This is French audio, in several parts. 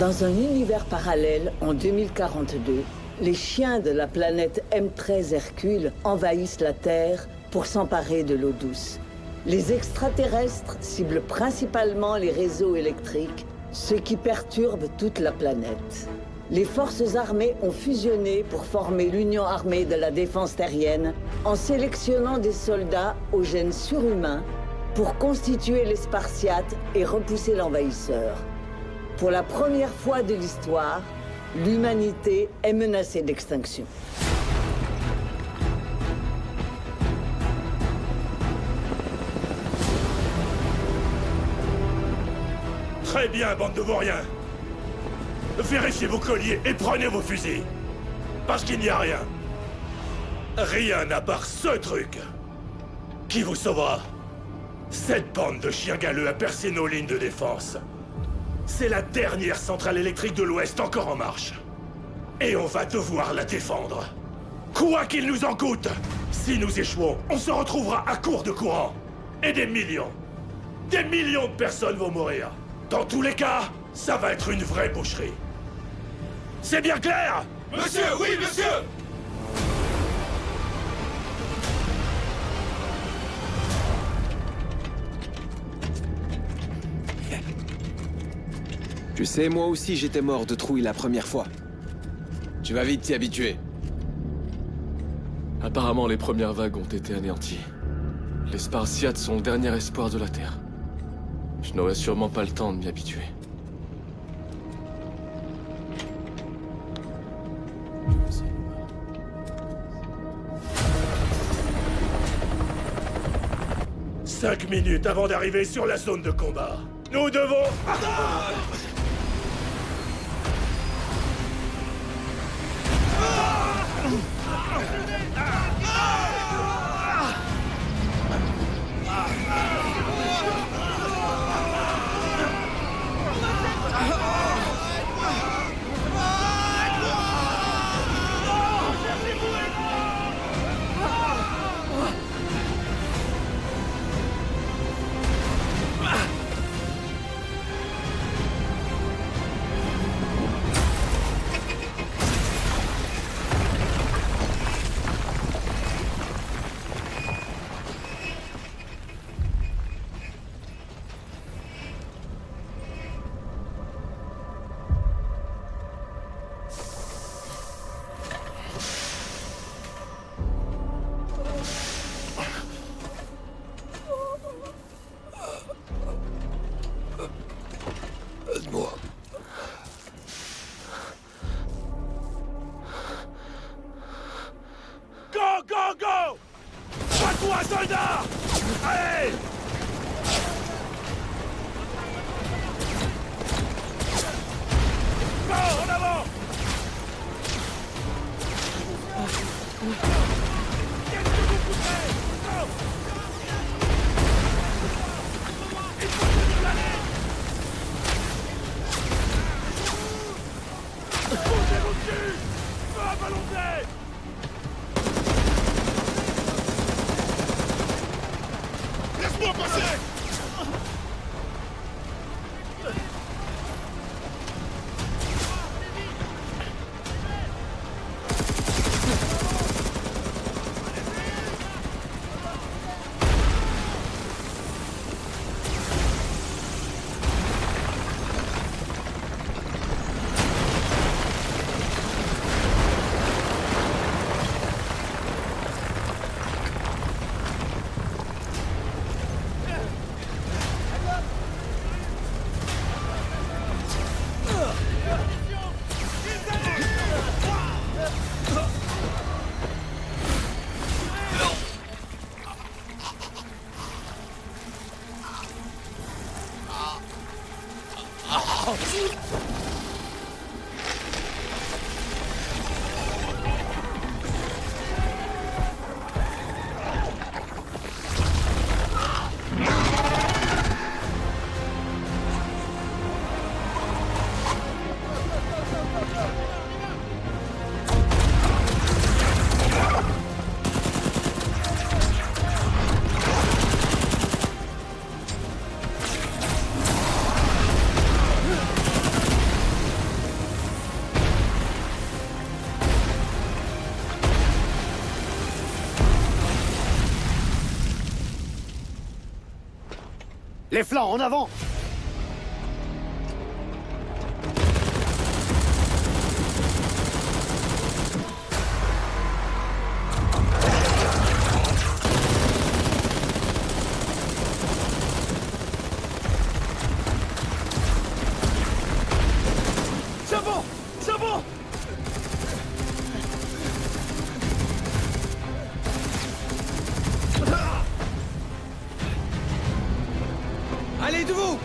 Dans un univers parallèle, en 2042, les chiens de la planète M13 Hercule envahissent la Terre pour s'emparer de l'eau douce. Les extraterrestres ciblent principalement les réseaux électriques, ce qui perturbe toute la planète. Les forces armées ont fusionné pour former l'Union armée de la défense terrienne en sélectionnant des soldats aux gènes surhumains pour constituer les Spartiates et repousser l'envahisseur. Pour la première fois de l'histoire, l'humanité est menacée d'extinction. Très bien, bande de vauriens. Vérifiez vos colliers et prenez vos fusils. Parce qu'il n'y a rien. Rien à part ce truc qui vous sauvera. Cette bande de chiens galeux a percé nos lignes de défense. C'est la dernière centrale électrique de l'Ouest encore en marche. Et on va devoir la défendre. Quoi qu'il nous en coûte. Si nous échouons, on se retrouvera à court de courant. Et des millions de personnes vont mourir. Dans tous les cas, ça va être une vraie boucherie. C'est bien clair? Monsieur, oui, monsieur! Tu sais, moi aussi j'étais mort de trouille la première fois. Tu vas vite t'y habituer. Apparemment, les premières vagues ont été anéanties. Les Spartiates sont le dernier espoir de la Terre. Je n'aurai sûrement pas le temps de m'y habituer. « 5 minutes avant d'arriver sur la zone de combat. Nous devons... Go! Pas-toi, soldat! Allez! Go, en avant! Qu'est-ce que vous foutez? Go! Il faut que nous aller! Posez-vous dessus! Feu à volonté! Laisse-moi passer! Les flancs, en avant! Allez, debout!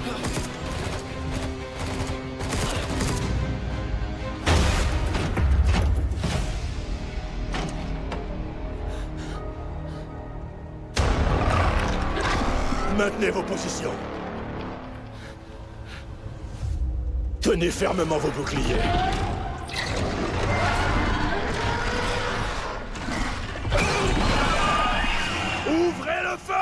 Maintenez vos positions. Tenez fermement vos boucliers. Ouvrez le feu!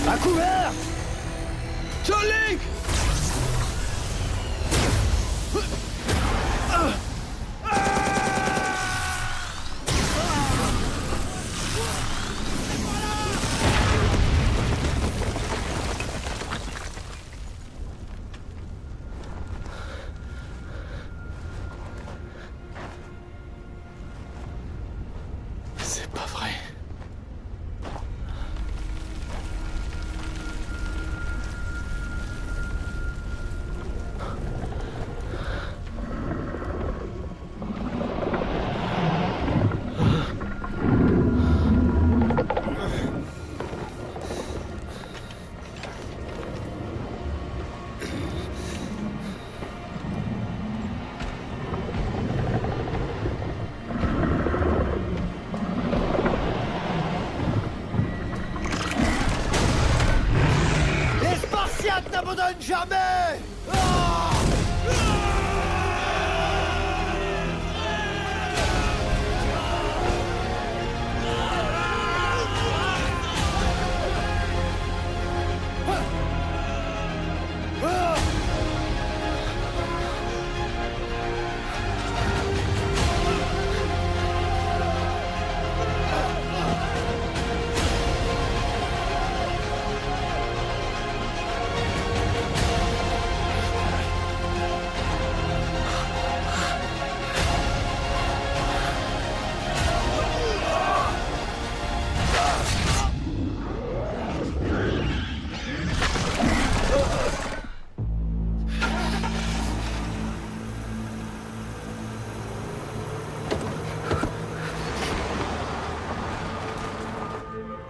À couvert! John-Link! C'est pas vrai. Les Spartiates n'abandonnent jamais! Ah!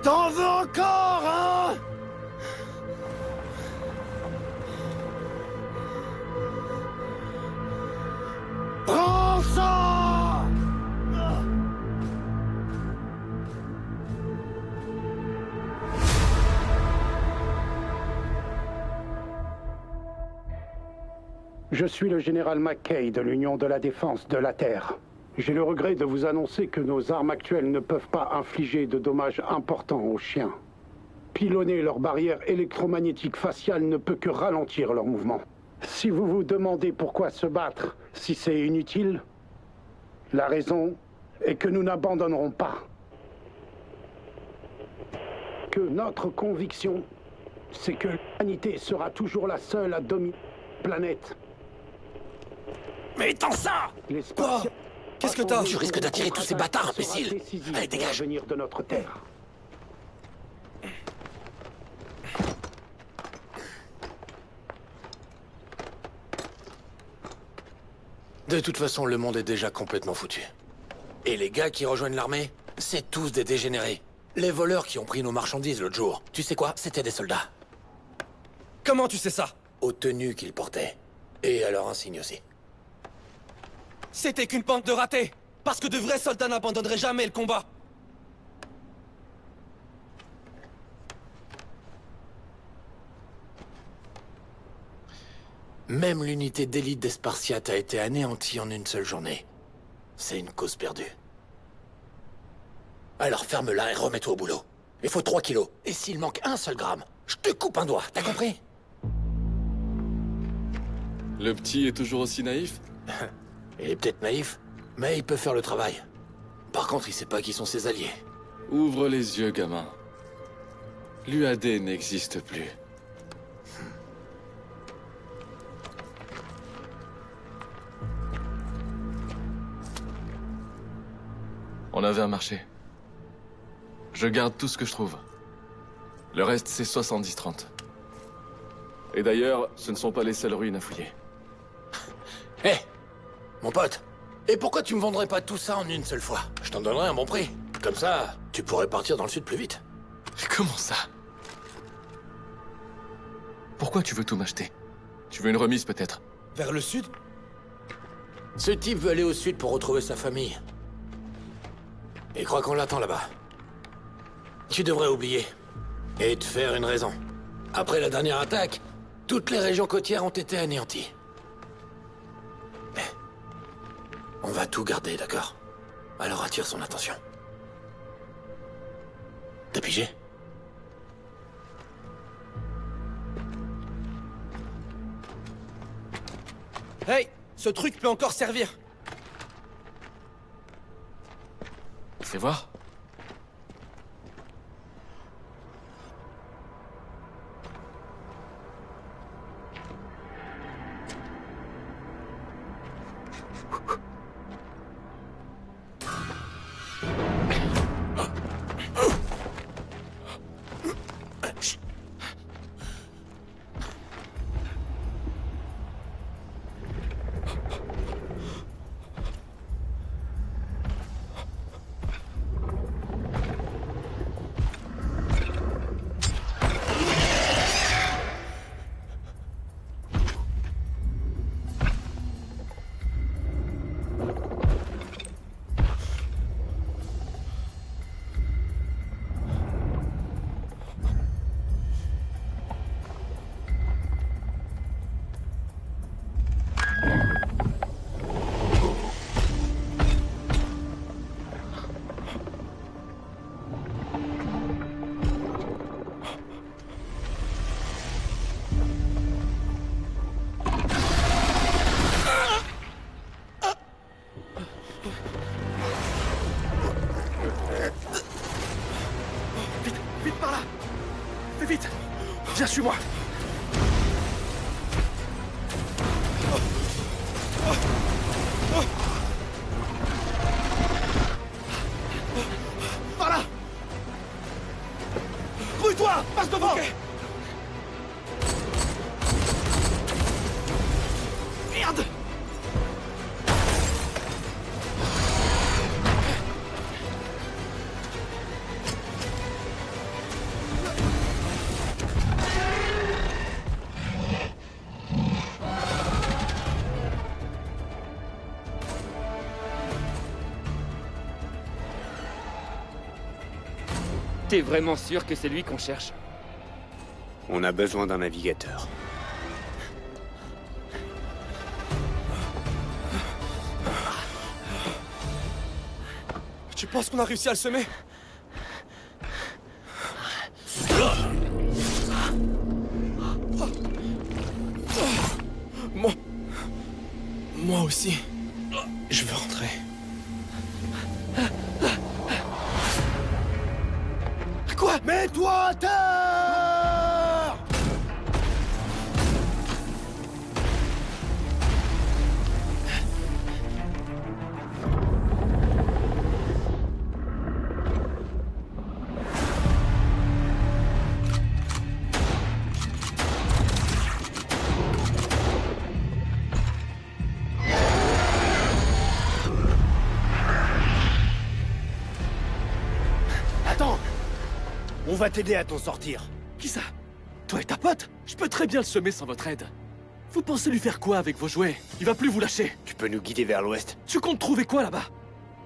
T'en veux encore, hein? Prends ça! Je suis le général McKay de l'Union de la Défense de la Terre. J'ai le regret de vous annoncer que nos armes actuelles ne peuvent pas infliger de dommages importants aux chiens. pilonner leur barrière électromagnétique faciale ne peut que ralentir leur mouvement. Si vous vous demandez pourquoi se battre si c'est inutile, la raison est que nous n'abandonnerons pas. Que notre conviction, c'est que l'humanité sera toujours la seule à dominer la planète. Mais étends ça! L'espace. Qu'est-ce que t'as? Tu risques d'attirer tous ces bâtards, imbécile! Allez, dégage! L'avenir de notre Terre. De toute façon, le monde est déjà complètement foutu. Et les gars qui rejoignent l'armée, c'est tous des dégénérés. Les voleurs qui ont pris nos marchandises l'autre jour, tu sais quoi? C'était des soldats. Comment tu sais ça? Aux tenues qu'ils portaient. Et à leur insigne aussi. C'était qu'une bande de ratés! Parce que de vrais soldats n'abandonneraient jamais le combat! Même l'unité d'élite des Spartiates a été anéantie en une seule journée. C'est une cause perdue. Alors ferme-la et remets-toi au boulot. Il faut 3 kilos. Et s'il manque un seul gramme, je te coupe un doigt, t'as compris? Le petit est toujours aussi naïf? Il est peut-être naïf, mais il peut faire le travail. Par contre, il sait pas qui sont ses alliés. Ouvre les yeux, gamin. L'UAD n'existe plus. On avait un marché. Je garde tout ce que je trouve. Le reste, c'est 70-30. Et d'ailleurs, ce ne sont pas les seules ruines à fouiller. Hé, mon pote, et pourquoi tu me vendrais pas tout ça en une seule fois? Je t'en donnerais un bon prix. Comme ça, tu pourrais partir dans le sud plus vite. Comment ça? Pourquoi tu veux tout m'acheter? Tu veux une remise, peut-être? Vers le sud? Ce type veut aller au sud pour retrouver sa famille. Il croit qu'on l'attend là-bas. Tu devrais oublier. Et te faire une raison. Après la dernière attaque, toutes les régions côtières ont été anéanties. Mais on va tout garder, d'accord? Alors attire son attention. T'as pigé? Hey! Ce truc peut encore servir! Fais voir. Vite par là! Fais vite! Viens, suis-moi! Par là! Grouille-toi! Passe devant! Okay. Merde! T'es vraiment sûr que c'est lui qu'on cherche? On a besoin d'un navigateur. Tu penses qu'on a réussi à le semer? aussi. Je veux rentrer. Quoi? Mets-toi à terre! Attends! On va t'aider à t'en sortir. Qui ça? Toi et ta pote? Je peux très bien le semer sans votre aide. Vous pensez lui faire quoi avec vos jouets? Il va plus vous lâcher. Tu peux nous guider vers l'ouest? Tu comptes trouver quoi là-bas?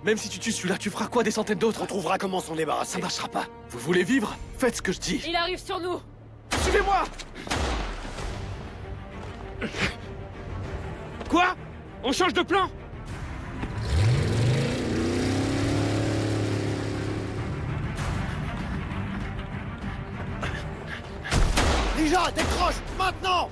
Même si tu tues celui-là, tu feras quoi des centaines d'autres? On trouvera comment s'en débarrasser. Ça marchera pas. Vous voulez vivre? Faites ce que je dis. Il arrive sur nous! Suivez-moi! Quoi? On change de plan? Déjà, décroche! Maintenant!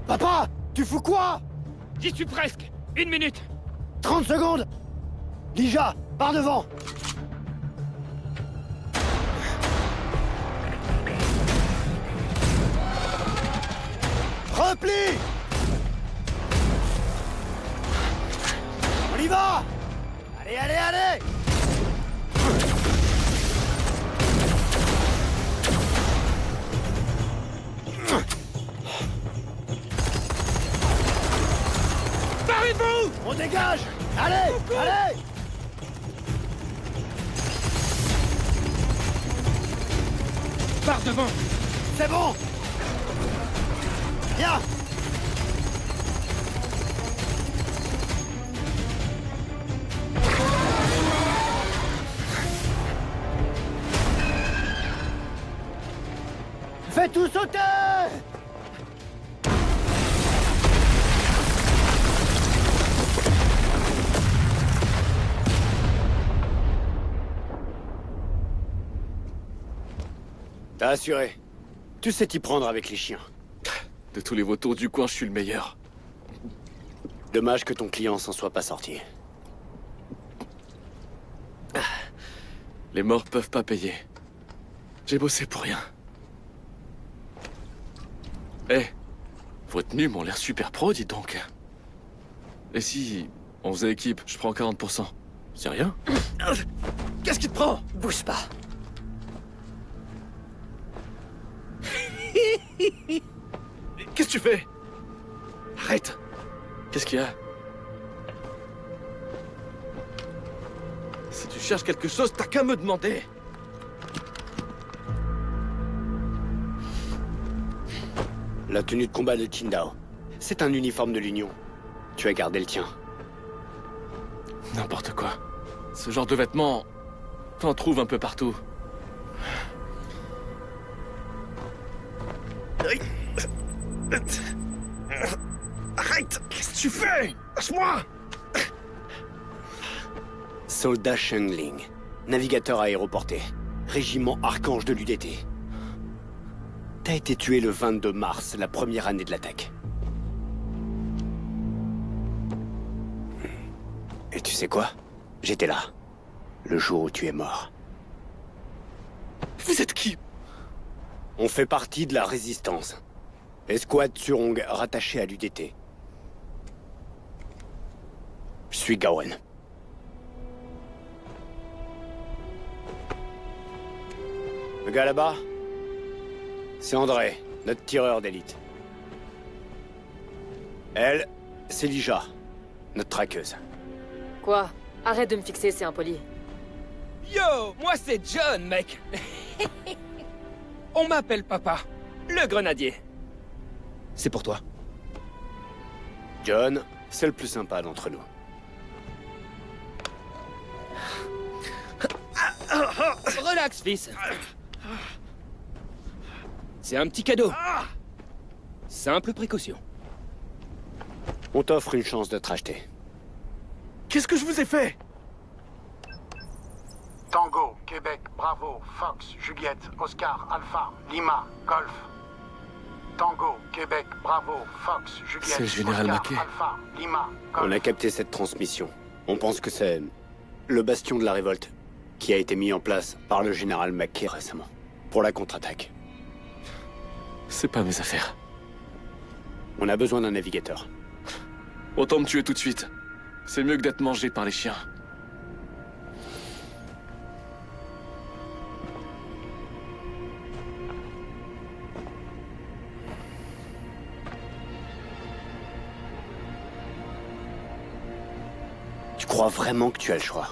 Papa! Tu fous quoi? J'y suis presque. 1 minute. 30 secondes! Lija, par devant! Repli! On y va! Allez, allez, allez! Barrez-vous! On dégage! Allez! Allez! Par devant. C'est bon! Viens! Fais tout sauter! T'as assuré. Tu sais t'y prendre avec les chiens. De tous les vautours du coin, je suis le meilleur. Dommage que ton client s'en soit pas sorti. Les morts peuvent pas payer. J'ai bossé pour rien. Eh, vos tenues m'ont l'air super pro, dis donc. Et si on faisait équipe, je prends 40%. C'est rien? Qu'est-ce qui te prend? Bouge pas. Qu'est-ce que tu fais? Arrête! Qu'est-ce qu'il y a? Si tu cherches quelque chose, t'as qu'à me demander. La tenue de combat de Qingdao. C'est un uniforme de l'Union. Tu as gardé le tien. N'importe quoi. Ce genre de vêtements, t'en trouves un peu partout. Arrête! Qu'est-ce que tu fais? Lâche-moi! Soldat Shengling, navigateur aéroporté, régiment Archange de l'UDT. T'as été tué le 22 mars, la première année de l'attaque. Et tu sais quoi? J'étais là, le jour où tu es mort. Vous êtes qui? On fait partie de la Résistance. Escouade Surong rattachée à l'UDT. Je suis Gawen. Le gars là-bas, c'est André, notre tireur d'élite. Elle, c'est Lija, notre traqueuse. Quoi? Arrête de me fixer, c'est impoli. Yo, moi c'est John, mec. On m'appelle papa, le grenadier. C'est pour toi. John, c'est le plus sympa d'entre nous. Relax, fils. C'est un petit cadeau. Simple précaution. On t'offre une chance de te racheter. Qu'est-ce que je vous ai fait? Tango, Québec, Bravo, Fox, Juliette, Oscar, Alpha, Lima, Golf. Tango, Québec, Bravo, Fox, Juliette, C'est le général Oscar, Mackay. Alpha, Lima, Golf. On a capté cette transmission. On pense que c'est le bastion de la révolte qui a été mis en place par le général Mackay récemment pour la contre-attaque. C'est pas mes affaires. On a besoin d'un navigateur. Autant me tuer tout de suite. C'est mieux que d'être mangé par les chiens. Tu crois vraiment que tu as le choix?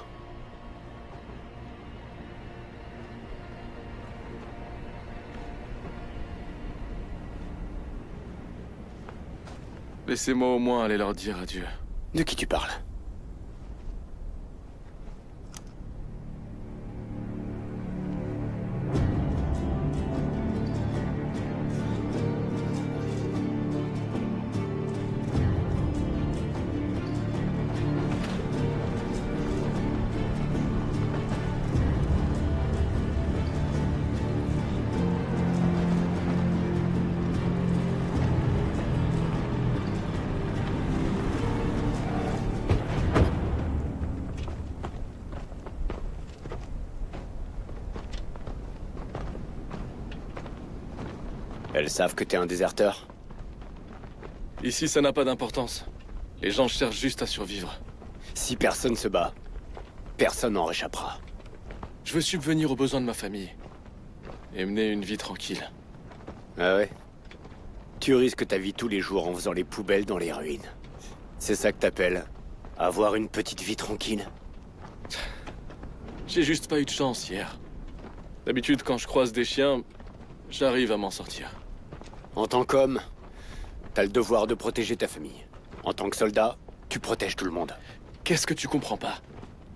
Laissez-moi au moins aller leur dire adieu. De qui tu parles? Elles savent que t'es un déserteur? Ici, ça n'a pas d'importance. Les gens cherchent juste à survivre. Si personne se bat, personne n'en réchappera. Je veux subvenir aux besoins de ma famille. Et mener une vie tranquille. Ah ouais? Tu risques ta vie tous les jours en faisant les poubelles dans les ruines. C'est ça que t'appelles avoir une petite vie tranquille? J'ai juste pas eu de chance hier. D'habitude, quand je croise des chiens, j'arrive à m'en sortir. En tant qu'homme, t'as le devoir de protéger ta famille. En tant que soldat, tu protèges tout le monde. Qu'est-ce que tu comprends pas?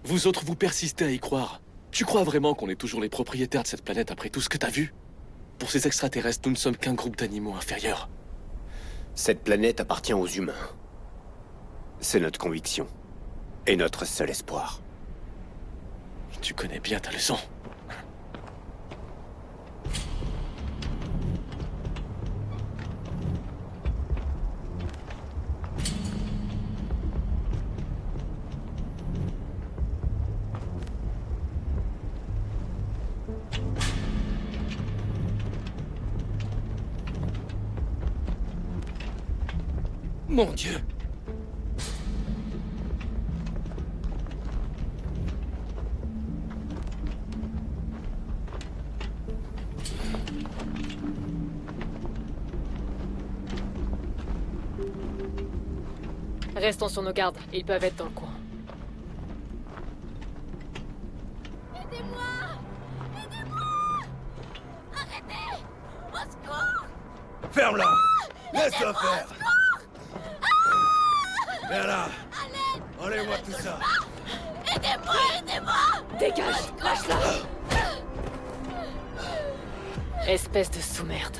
Vous autres, vous persistez à y croire. Tu crois vraiment qu'on est toujours les propriétaires de cette planète après tout ce que t'as vu? Pour ces extraterrestres, nous ne sommes qu'un groupe d'animaux inférieurs. Cette planète appartient aux humains. C'est notre conviction. Et notre seul espoir. Tu connais bien ta leçon. Mon Dieu! Restons sur nos gardes, ils peuvent être dans le coin. Aidez-moi! Aidez-moi! Arrêtez! Au secours! Ferme-la! Laisse-la faire! Viens là! Enlève-moi tout ça! Aidez-moi! Aidez-moi! Dégage! Lâche-la! Espèce de sous-merde.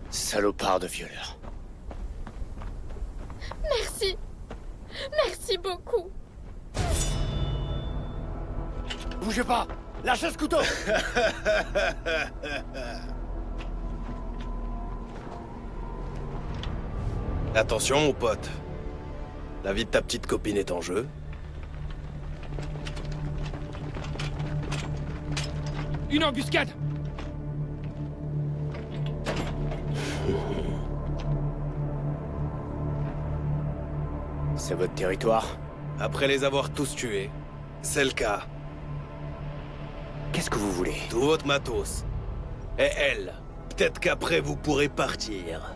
Salopard de violeur. Merci! Merci beaucoup! Bougez pas! Lâchez ce couteau! Attention, mon pote. La vie de ta petite copine est en jeu. Une embuscade! C'est votre territoire? Après les avoir tous tués, c'est le cas. Qu'est-ce que vous voulez? Tout votre matos. Et elle, peut-être qu'après vous pourrez partir.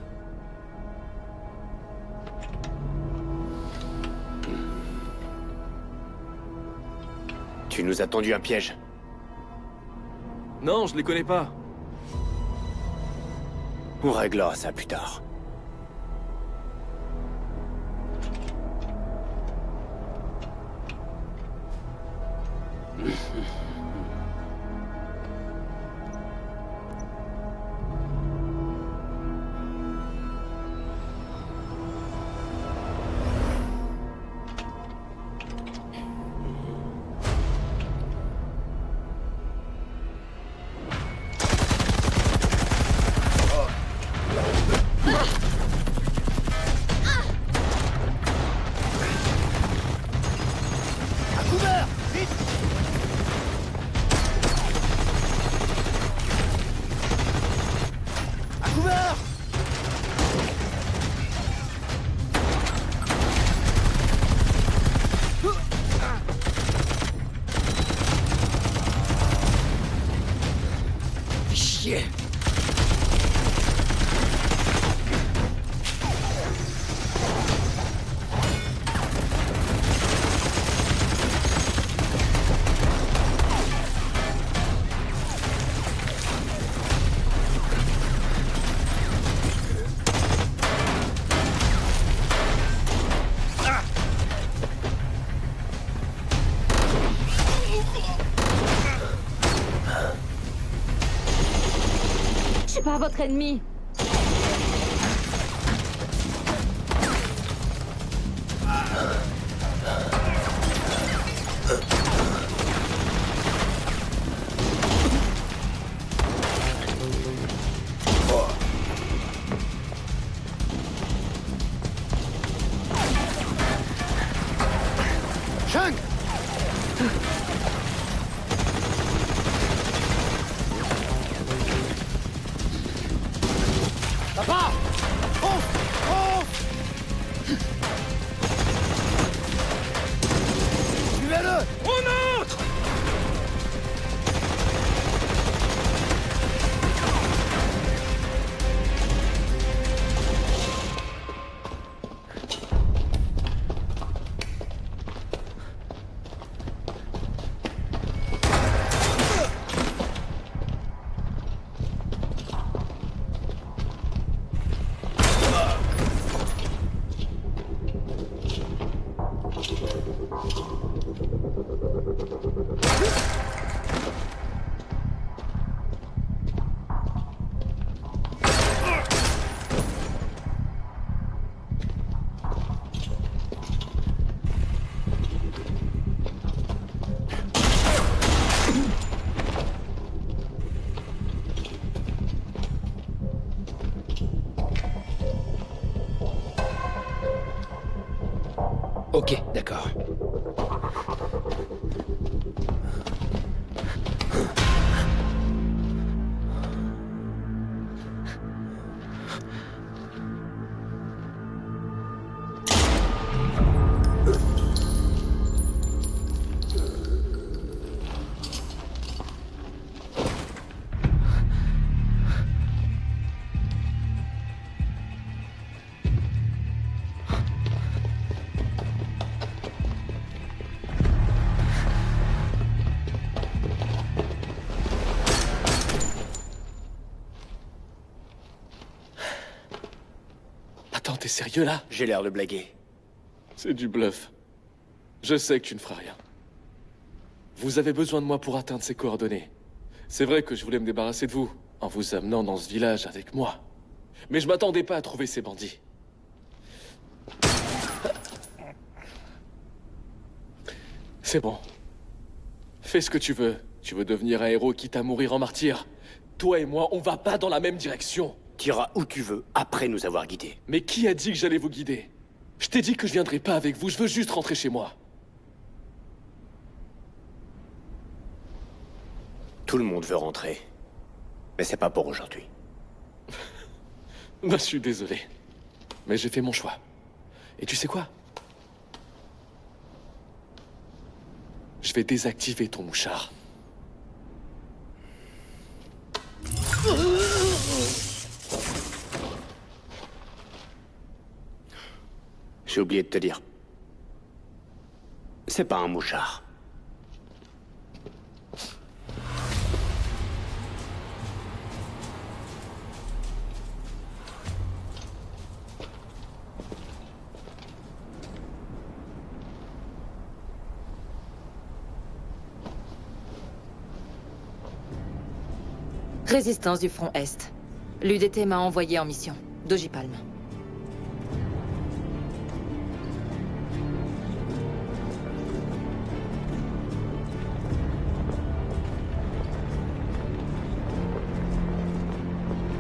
Tu nous as tendu un piège. Non, je les connais pas. On réglera ça plus tard. Pas votre ennemi. Shang! Papa! Suivez-le! On entre! Ok, d'accord. Attends, t'es sérieux là? J'ai l'air de blaguer. C'est du bluff. Je sais que tu ne feras rien. Vous avez besoin de moi pour atteindre ces coordonnées. C'est vrai que je voulais me débarrasser de vous, en vous amenant dans ce village avec moi. Mais je m'attendais pas à trouver ces bandits. C'est bon. Fais ce que tu veux. Tu veux devenir un héros quitte à mourir en martyr. Toi et moi, on va pas dans la même direction. T'iras où tu veux, après nous avoir guidés. Mais qui a dit que j'allais vous guider? Je t'ai dit que je viendrais pas avec vous, je veux juste rentrer chez moi. Tout le monde veut rentrer. Mais c'est pas pour aujourd'hui. Bah, je suis désolé. Mais j'ai fait mon choix. Et tu sais quoi? Je vais désactiver ton mouchard. J'ai oublié de te dire. C'est pas un mouchard. Résistance du front Est. L'UDT m'a envoyé en mission. Dogipalm.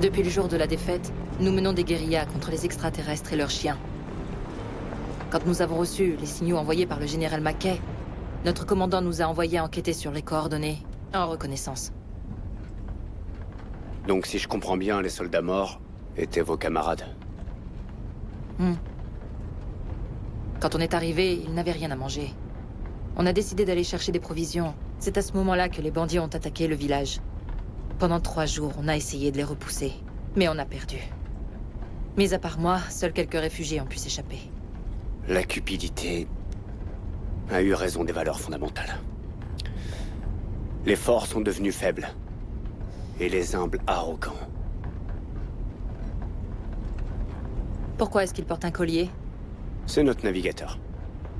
Depuis le jour de la défaite, nous menons des guérillas contre les extraterrestres et leurs chiens. Quand nous avons reçu les signaux envoyés par le général Mackay, notre commandant nous a envoyé enquêter sur les coordonnées, en reconnaissance. Donc si je comprends bien, les soldats morts étaient vos camarades. Quand on est arrivé, ils n'avaient rien à manger. On a décidé d'aller chercher des provisions. C'est à ce moment-là que les bandits ont attaqué le village. Pendant 3 jours, on a essayé de les repousser, mais on a perdu. Mis à part moi, seuls quelques réfugiés ont pu s'échapper. La cupidité a eu raison des valeurs fondamentales. Les forts sont devenus faibles. Et les humbles arrogants. Pourquoi est-ce qu'il porte un collier? C'est notre navigateur.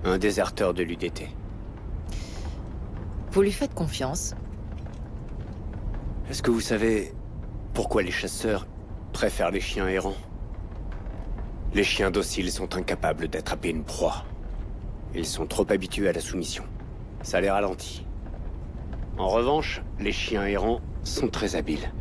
Un déserteur de l'UDT. Vous lui faites confiance? Est-ce que vous savez pourquoi les chasseurs préfèrent les chiens errants? Les chiens dociles sont incapables d'attraper une proie. Ils sont trop habitués à la soumission. Ça les ralentit. En revanche, les chiens errants sont très habiles.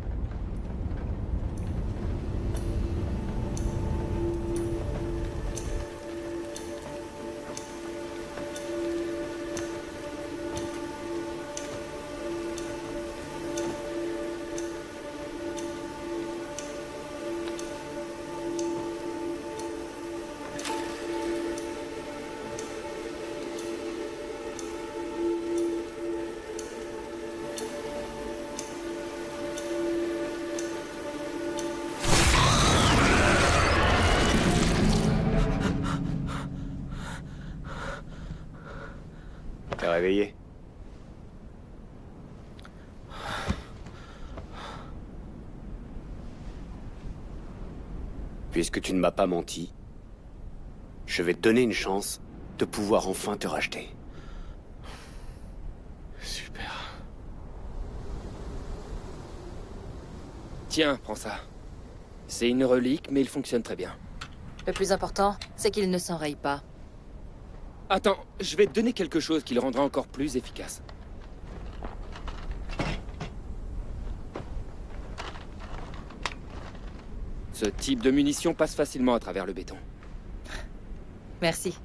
T'es réveillé? Puisque tu ne m'as pas menti, je vais te donner une chance de pouvoir enfin te racheter. Super. Tiens, prends ça. C'est une relique, mais il fonctionne très bien. Le plus important, c'est qu'il ne s'enraye pas. Attends, je vais te donner quelque chose qui le rendra encore plus efficace. Ce type de munition passe facilement à travers le béton. Merci.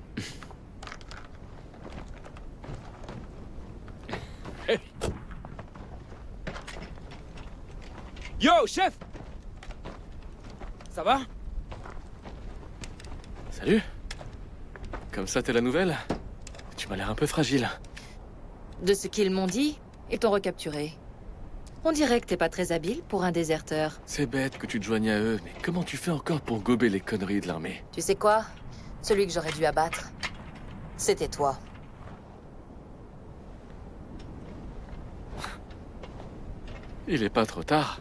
Yo, chef! Ça va? Salut. Comme ça, t'es la nouvelle? Tu m'as l'air un peu fragile. De ce qu'ils m'ont dit, ils t'ont recapturé. On dirait que t'es pas très habile pour un déserteur. C'est bête que tu te joignes à eux, mais comment tu fais encore pour gober les conneries de l'armée? Tu sais quoi? Celui que j'aurais dû abattre, c'était toi. Il est pas trop tard.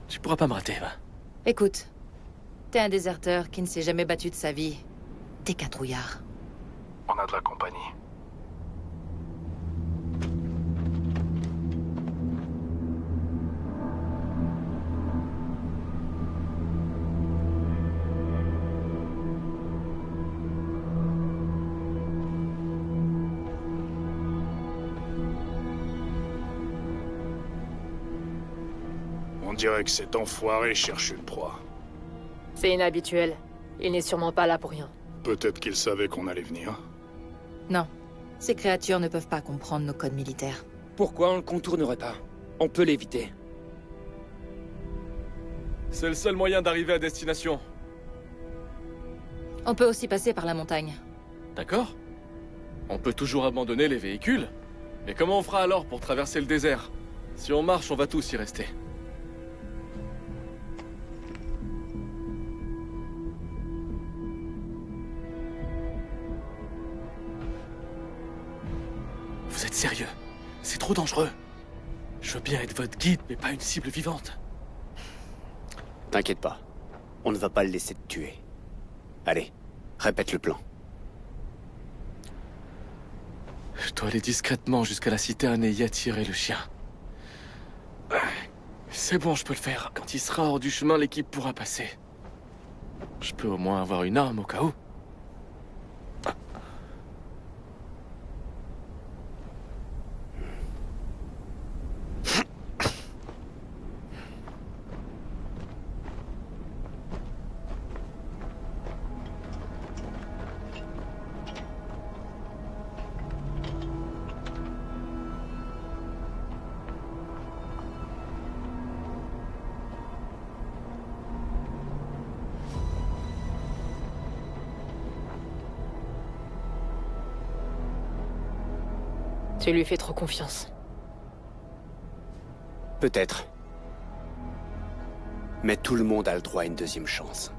Tu pourras pas me rater, va. Écoute, t'es un déserteur qui ne s'est jamais battu de sa vie. T'es qu'un trouillard. On a de la compagnie. On dirait que cet enfoiré cherche une proie. C'est inhabituel. Il n'est sûrement pas là pour rien. Peut-être qu'il savait qu'on allait venir. Non. Ces créatures ne peuvent pas comprendre nos codes militaires. Pourquoi on le contournerait pas? On peut l'éviter. C'est le seul moyen d'arriver à destination. On peut aussi passer par la montagne. D'accord. On peut toujours abandonner les véhicules. Mais comment on fera alors pour traverser le désert? Si on marche, on va tous y rester. Vous êtes sérieux? C'est trop dangereux. Je veux bien être votre guide, mais pas une cible vivante. T'inquiète pas. On ne va pas le laisser te tuer. Allez, répète le plan. Je dois aller discrètement jusqu'à la citerne et y attirer le chien. C'est bon, je peux le faire. Quand il sera hors du chemin, l'équipe pourra passer. Je peux au moins avoir une arme au cas où. Tu lui fais trop confiance. Peut-être. Mais tout le monde a le droit à une deuxième chance.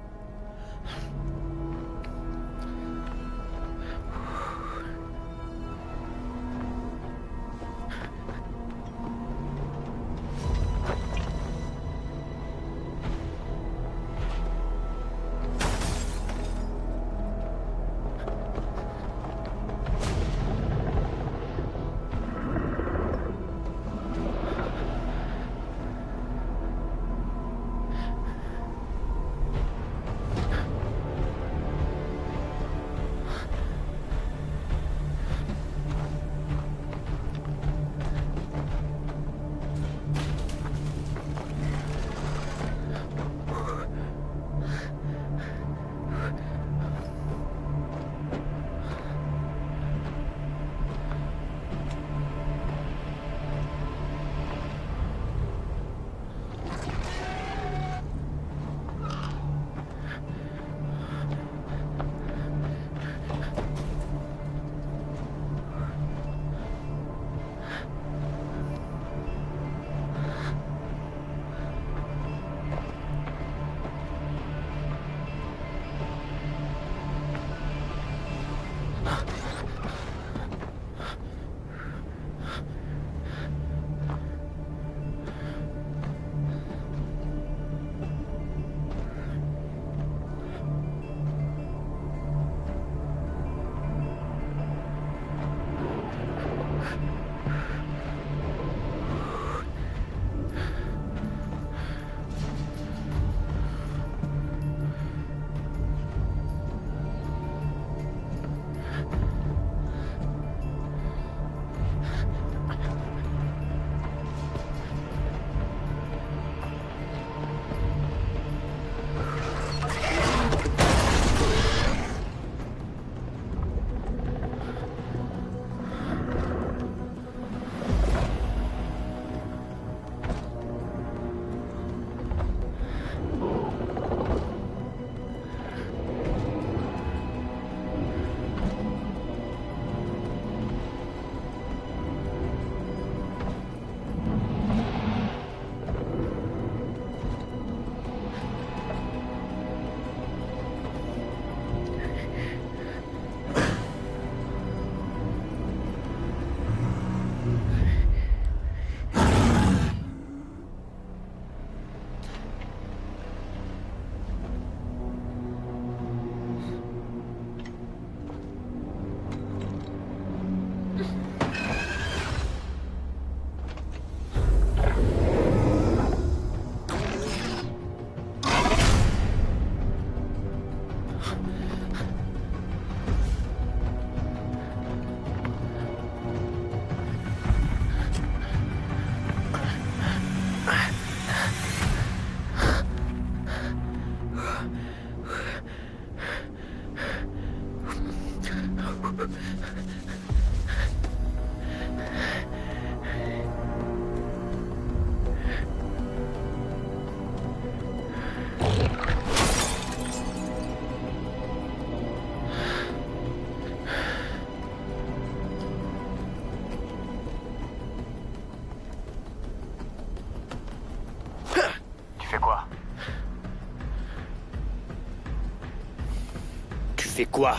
fais quoi?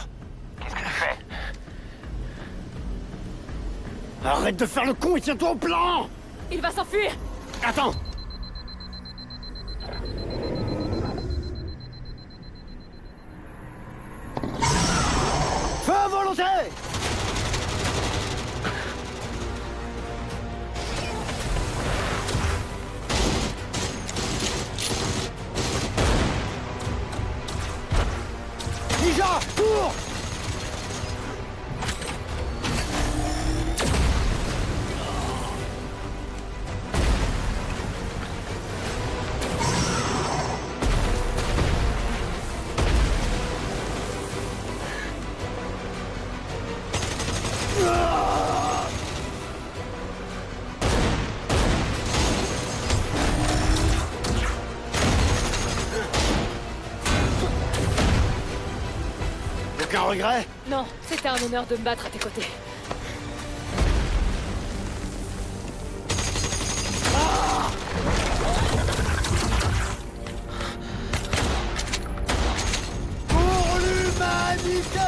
Qu'est-ce que tu fais? Arrête de faire le con et tiens-toi au plan! Il va s'enfuir! Attends! Feu à volonté! regrets? Non, c'était un honneur de me battre à tes côtés. Pour l'humanité!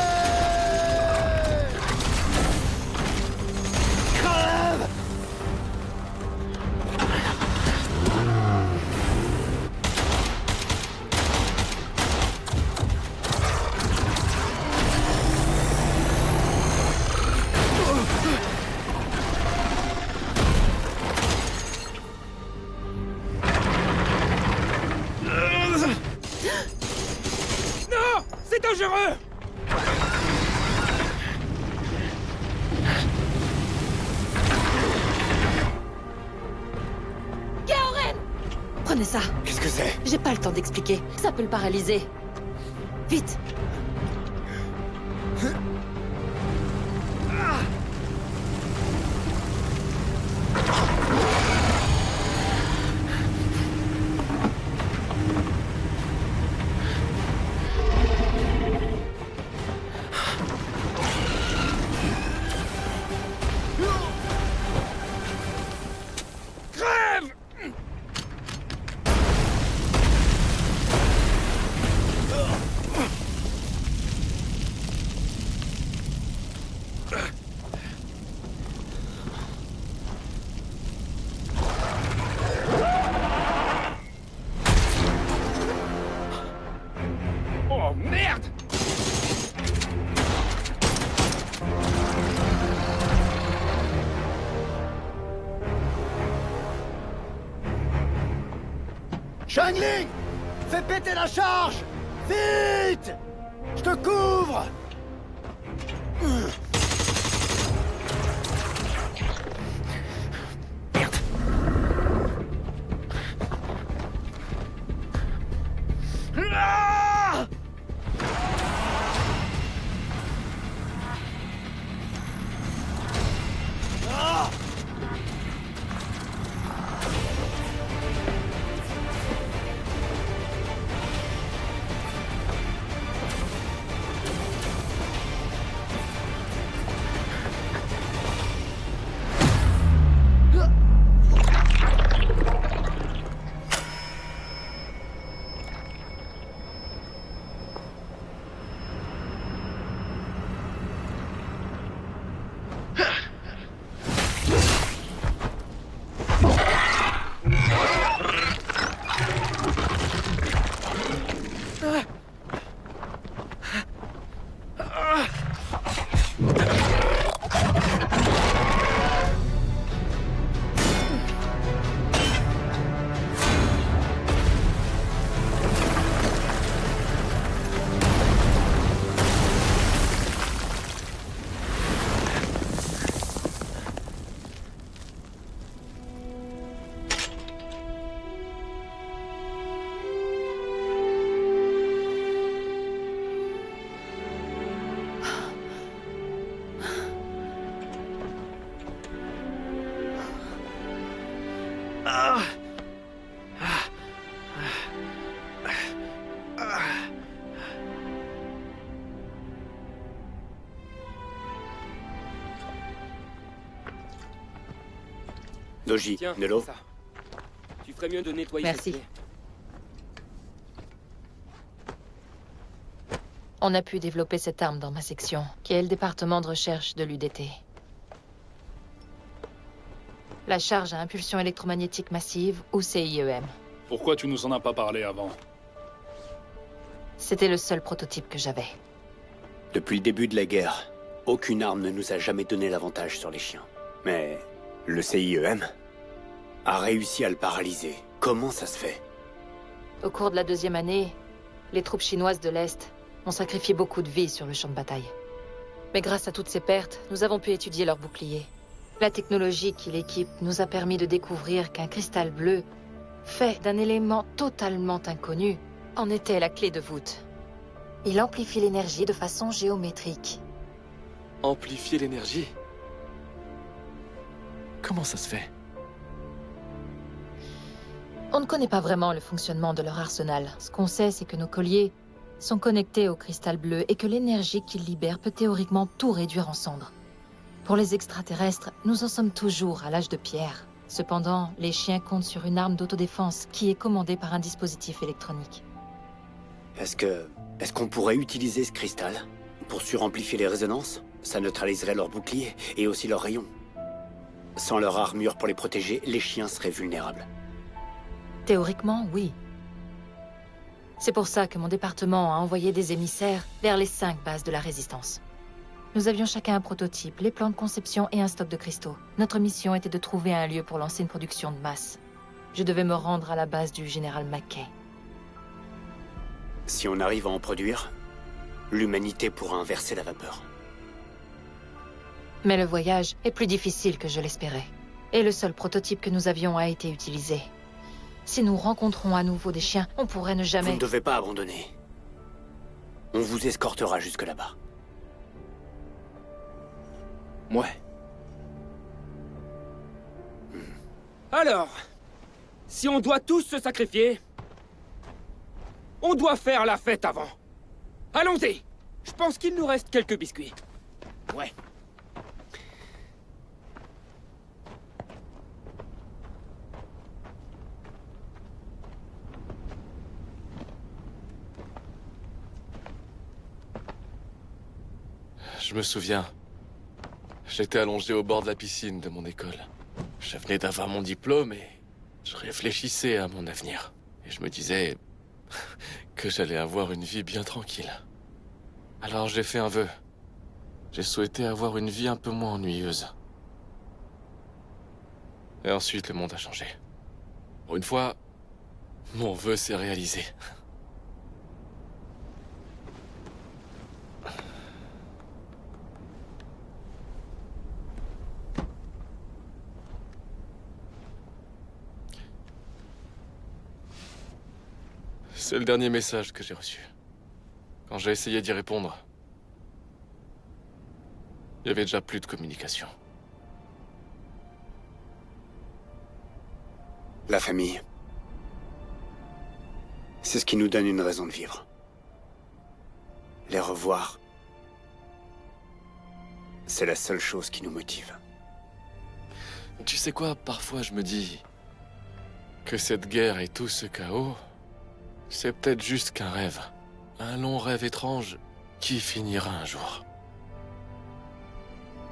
Crève! Non! C'est dangereux! Gaoren! Prenez ça. Qu'est-ce que c'est? J'ai pas le temps d'expliquer. Ça peut le paralyser. Vite! Crève! Oh merde! Xiangling! Fais péter la charge! Vite! Je te couvre! Ah! Ah! Doji, Tiens, Nello. ça. Tu ferais mieux de nettoyer Merci. cette plaie. On a pu développer cette arme dans ma section, qui est le département de recherche de l'UDT. La charge à impulsion électromagnétique massive, ou CIEM. Pourquoi tu nous en as pas parlé avant? C'était le seul prototype que j'avais. Depuis le début de la guerre, aucune arme ne nous a jamais donné l'avantage sur les chiens. Mais le CIEM a réussi à le paralyser. Comment ça se fait? Au cours de la deuxième année, les troupes chinoises de l'Est ont sacrifié beaucoup de vies sur le champ de bataille. Mais grâce à toutes ces pertes, nous avons pu étudier leurs boucliers. La technologie qui l'équipe nous a permis de découvrir qu'un cristal bleu, fait d'un élément totalement inconnu, en était la clé de voûte. Il amplifie l'énergie de façon géométrique. Amplifier l'énergie? Comment ça se fait? On ne connaît pas vraiment le fonctionnement de leur arsenal. Ce qu'on sait, c'est que nos colliers sont connectés au cristal bleu et que l'énergie qu'ils libèrent peut théoriquement tout réduire en cendres. Pour les extraterrestres, nous en sommes toujours à l'âge de pierre. Cependant, les chiens comptent sur une arme d'autodéfense qui est commandée par un dispositif électronique. Est-ce qu'on pourrait utiliser ce cristal pour suramplifier les résonances? Ça neutraliserait leurs boucliers et aussi leurs rayons. Sans leur armure pour les protéger, les chiens seraient vulnérables. Théoriquement, oui. C'est pour ça que mon département a envoyé des émissaires vers les 5 bases de la Résistance. Nous avions chacun un prototype, les plans de conception et un stock de cristaux. Notre mission était de trouver un lieu pour lancer une production de masse. Je devais me rendre à la base du général Mackay. Si on arrive à en produire, l'humanité pourra inverser la vapeur. Mais le voyage est plus difficile que je l'espérais. Et le seul prototype que nous avions a été utilisé. Si nous rencontrons à nouveau des chiens, on pourrait ne jamais... Vous ne devez pas abandonner. On vous escortera jusque là-bas. Ouais. Alors, si on doit tous se sacrifier, on doit faire la fête avant. Allons-y. Je pense qu'il nous reste quelques biscuits. Ouais. Je me souviens. J'étais allongé au bord de la piscine de mon école. Je venais d'avoir mon diplôme et je réfléchissais à mon avenir. Et je me disais que j'allais avoir une vie bien tranquille. Alors j'ai fait un vœu. J'ai souhaité avoir une vie un peu moins ennuyeuse. Et ensuite, le monde a changé. Pour une fois, mon vœu s'est réalisé. C'est le dernier message que j'ai reçu. Quand j'ai essayé d'y répondre, il y avait déjà plus de communication. La famille. C'est ce qui nous donne une raison de vivre. Les revoir. C'est la seule chose qui nous motive. Tu sais quoi, parfois je me dis que cette guerre et tout ce chaos, c'est peut-être juste qu'un rêve. Un long rêve étrange qui finira un jour.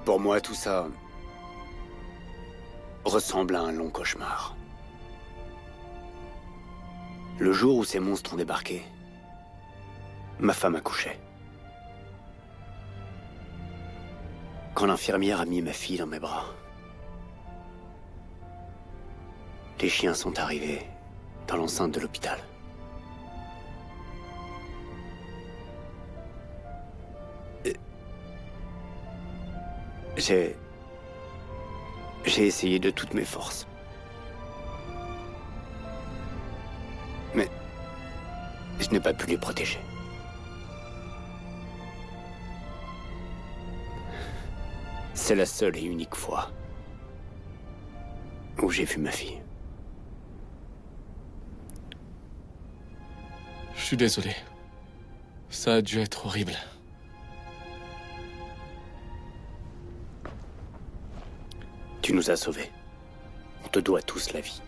Pour moi, tout ça ressemble à un long cauchemar. Le jour où ces monstres ont débarqué, ma femme accouchait. Quand l'infirmière a mis ma fille dans mes bras, les chiens sont arrivés dans l'enceinte de l'hôpital. J'ai essayé de toutes mes forces. Mais je n'ai pas pu les protéger. C'est la seule et unique fois où j'ai vu ma fille. Je suis désolé. Ça a dû être horrible. Tu nous as sauvés. On te doit tous la vie.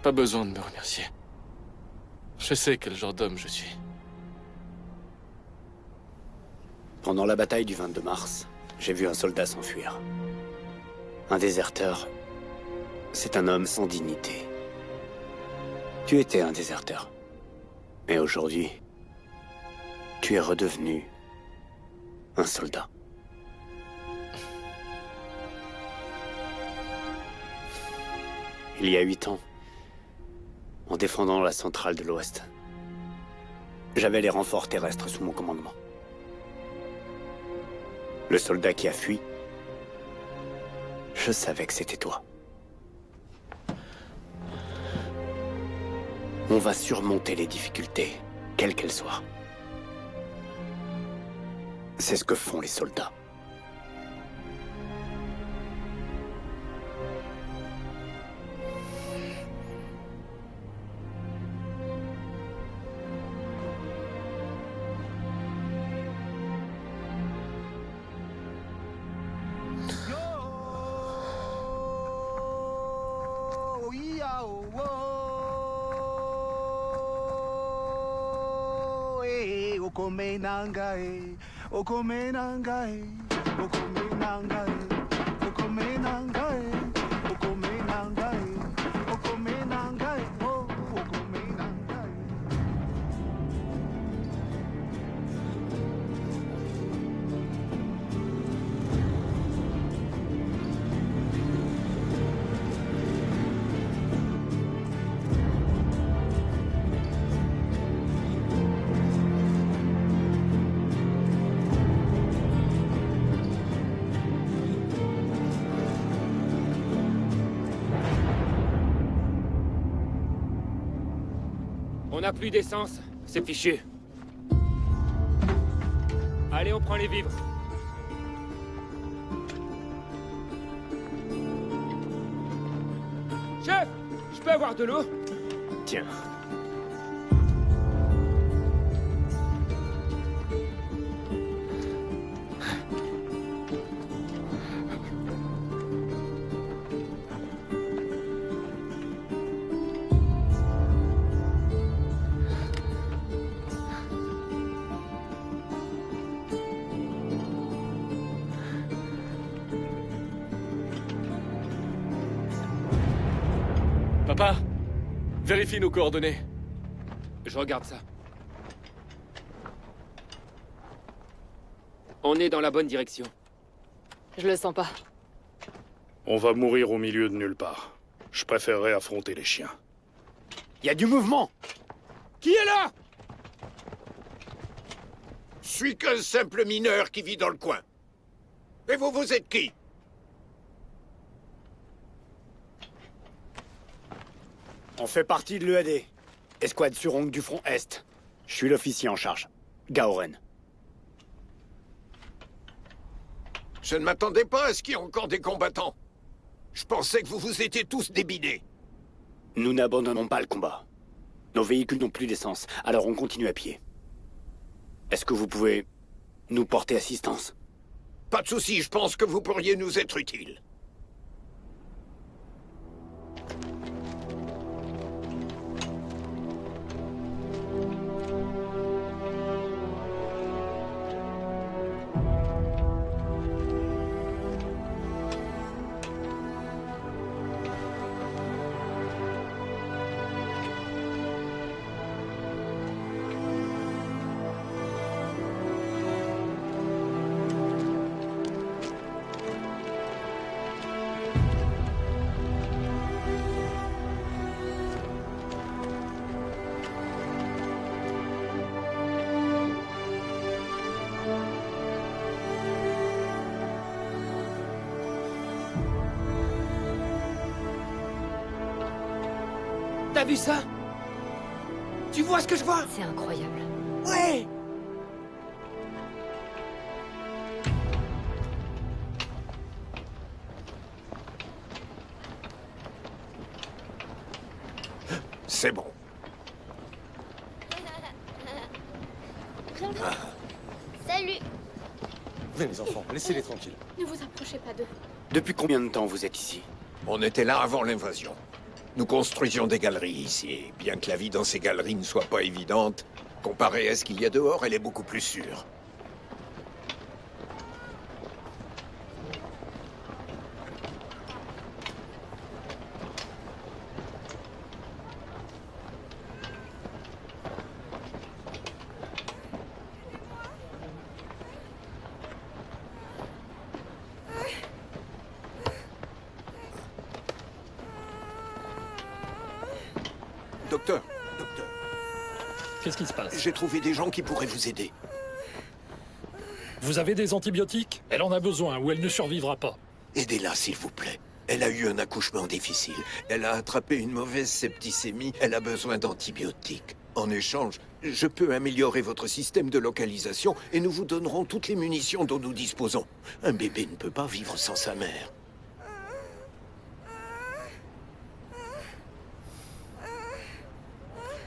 Pas besoin de me remercier. Je sais quel genre d'homme je suis. Pendant la bataille du 22 mars, j'ai vu un soldat s'enfuir. Un déserteur, c'est un homme sans dignité. Tu étais un déserteur. Mais aujourd'hui, tu es redevenu un soldat. Il y a 8 ans, en défendant la centrale de l'Ouest, j'avais les renforts terrestres sous mon commandement. Le soldat qui a fui, je savais que c'était toi. On va surmonter les difficultés, quelles qu'elles soient. C'est ce que font les soldats. oh, oh, eh, okome nanga, okome nanga, okome nanga, okome nanga, okome nanga, okome nanga, oh, okome nanga. On n'a plus d'essence, c'est fichu. Allez, on prend les vivres. Chef, je peux avoir de l'eau? Tiens. Papa, vérifie nos coordonnées. Je regarde ça. On est dans la bonne direction. Je le sens pas. On va mourir au milieu de nulle part. Je préférerais affronter les chiens. Il y a du mouvement! Qui est là? Je suis qu'un simple mineur qui vit dans le coin. Et vous êtes qui? On fait partie de l'EAD. Escouade Surong du front Est. Je suis l'officier en charge. Gaoren. Je ne m'attendais pas à ce qu'il y ait encore des combattants. Je pensais que vous vous étiez tous débinés. Nous n'abandonnons pas le combat. Nos véhicules n'ont plus d'essence, alors on continue à pied. Est-ce que vous pouvez nous porter assistance? Pas de souci, je pense que vous pourriez nous être utiles. T'as vu ça? Tu vois ce que je vois? C'est incroyable. Ouais! C'est bon. Salut. Venez les enfants, laissez-les tranquilles. Ne vous approchez pas d'eux. Depuis combien de temps vous êtes ici? On était là avant l'invasion. Nous construisions des galeries ici, et bien que la vie dans ces galeries ne soit pas évidente, comparée à ce qu'il y a dehors, elle est beaucoup plus sûre. Docteur, Qu'est-ce qui se passe? j'ai trouvé des gens qui pourraient vous aider. Vous avez des antibiotiques? Elle en a besoin ou elle ne survivra pas. Aidez-la, s'il vous plaît. Elle a eu un accouchement difficile. Elle a attrapé une mauvaise septicémie. Elle a besoin d'antibiotiques. En échange, je peux améliorer votre système de localisation et nous vous donnerons toutes les munitions dont nous disposons. Un bébé ne peut pas vivre sans sa mère.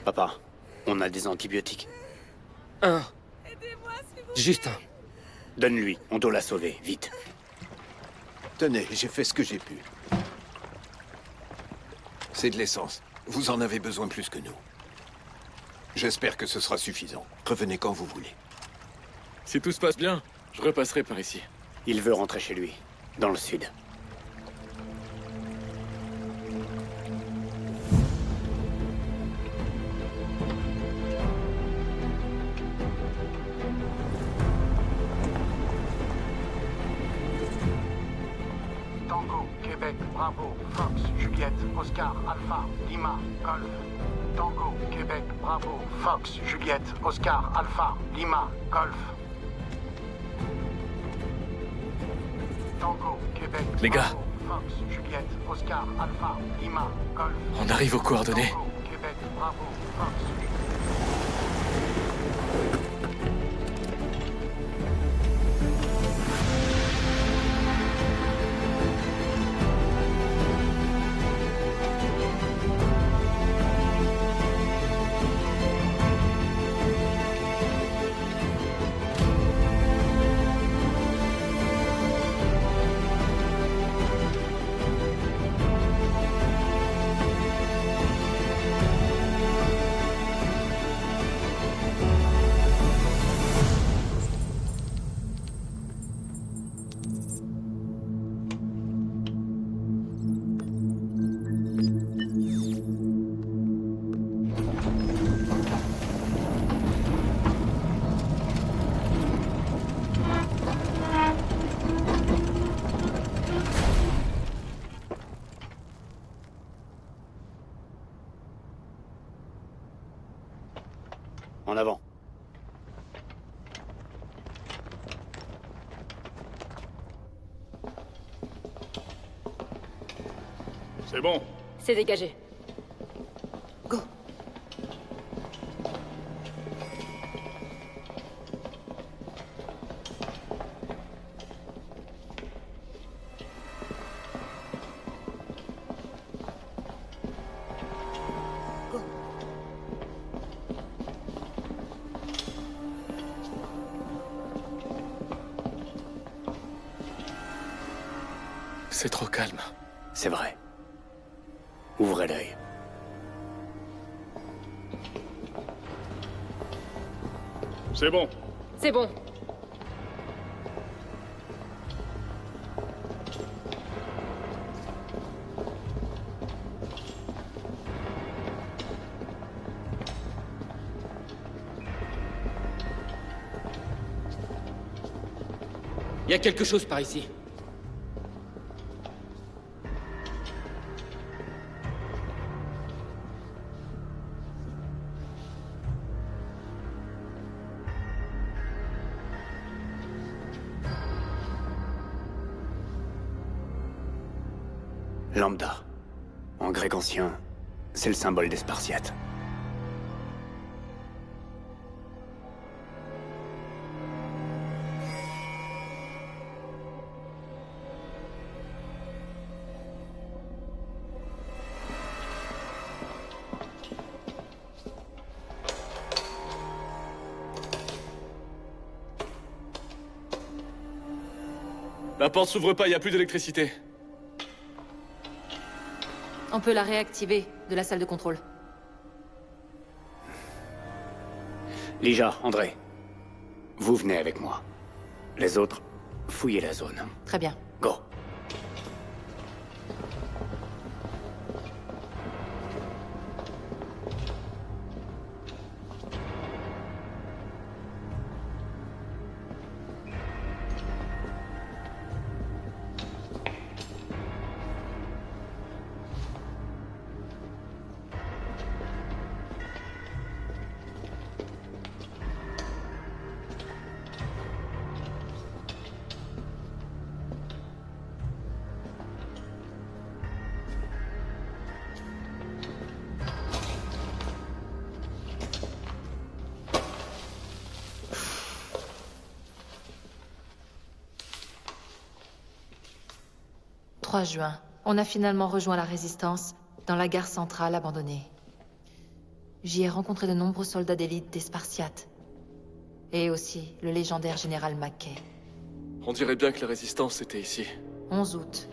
Papa, on a des antibiotiques. Un. Juste un. Donne-lui, on doit la sauver, vite. Tenez, j'ai fait ce que j'ai pu. C'est de l'essence. Vous en avez besoin plus que nous. J'espère que ce sera suffisant. Revenez quand vous voulez. Si tout se passe bien, je repasserai par ici. Il veut rentrer chez lui, dans le sud. Tango, Québec, Bravo, Fox, Juliette, Oscar, Alpha, Lima, Golf. Tango, Québec, Bravo, Fox, Juliette, Oscar, Alpha, Lima, Golf. Tango, Québec, Les gars. Bravo, Fox, Juliette, Oscar, Alpha, Lima, Golf. On arrive aux coordonnées. Tango, Québec, Bravo, Fox. En avant. C'est bon. C'est dégagé. Go. C'est trop calme. C'est vrai. Ouvrez l'œil. C'est bon. C'est bon. Il y a quelque chose par ici. Lambda. En grec ancien, c'est le symbole des Spartiates. La porte s'ouvre pas, y a plus d'électricité. On peut la réactiver de la salle de contrôle. Lija, André, vous venez avec moi. Les autres, fouillez la zone. Très bien. Go. Le 3 juin, on a finalement rejoint la Résistance dans la gare centrale abandonnée. J'y ai rencontré de nombreux soldats d'élite des Spartiates. Et aussi le légendaire général Mackay. On dirait bien que la Résistance était ici. 11 août.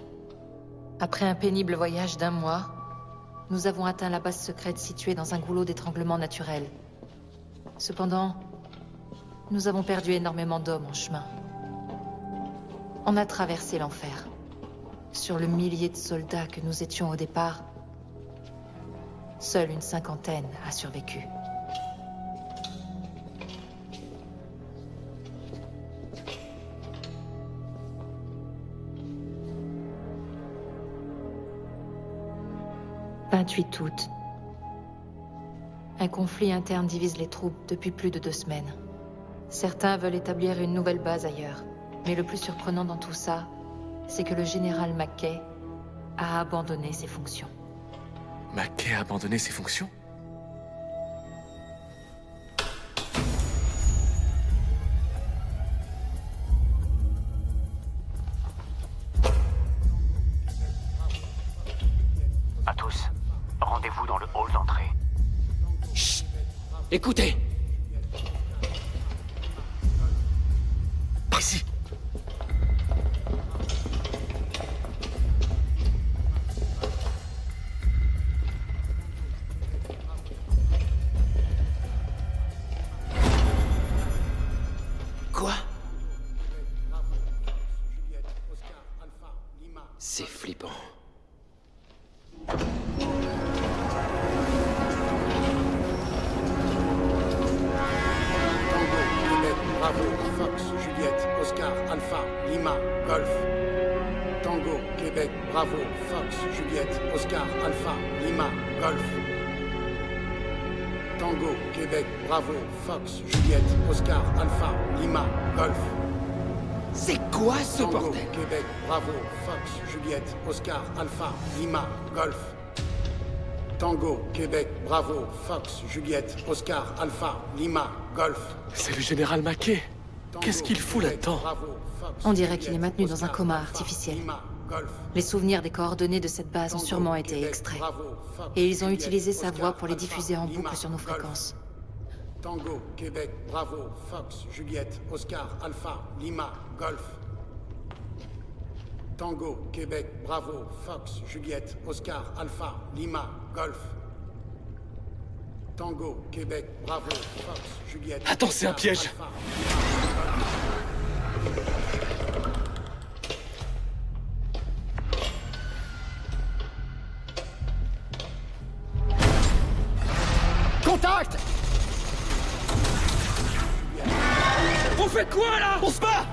Après un pénible voyage d'1 mois, Nous avons atteint la base secrète située dans un goulot d'étranglement naturel. Cependant, nous avons perdu énormément d'hommes en chemin. On a traversé l'enfer. Sur le millier de soldats que nous étions au départ, seule une 50aine a survécu. « 28 août. Un conflit interne divise les troupes depuis plus de 2 semaines. Certains veulent établir une nouvelle base ailleurs. Mais le plus surprenant dans tout ça, c'est que le général Mackay a abandonné ses fonctions. Mackay a abandonné ses fonctions? À tous, rendez-vous dans le hall d'entrée. Chut! Écoutez! Ici! Quoi? C'est flippant. Bravo, Fox, Juliette, Oscar, Alpha, Lima, Golf. Tango, Québec, Bravo, Fox, Juliette, Oscar, Alpha, Lima, Golf. Tango, Québec, Bravo, Fox, Juliette, Oscar, Alpha, Lima, Golf. C'est quoi ce Tango, bordel? Québec, Bravo, Fox, Juliette, Oscar, Alpha, Lima, Golf. Tango, Québec, Bravo, Fox, Juliette, Oscar, Alpha, Lima, Golf. C'est le général Mackay. Qu'est-ce qu'il fout là-dedans? On dirait qu'il est maintenu dans un coma artificiel. Les souvenirs des coordonnées de cette base ont sûrement été extraits. Et ils ont utilisé sa voix pour les diffuser en boucle sur nos fréquences. Tango, Québec, Bravo, Fox, Juliette, Oscar, Alpha, Lima, Golf. Tango, Québec, Bravo, Fox, Juliette, Oscar, Alpha, Lima, Golf. Tango, Québec, Bravo, Fox, Juliette... Attends, c'est un piège! Alpha, Contact! On fait quoi là? On se bat!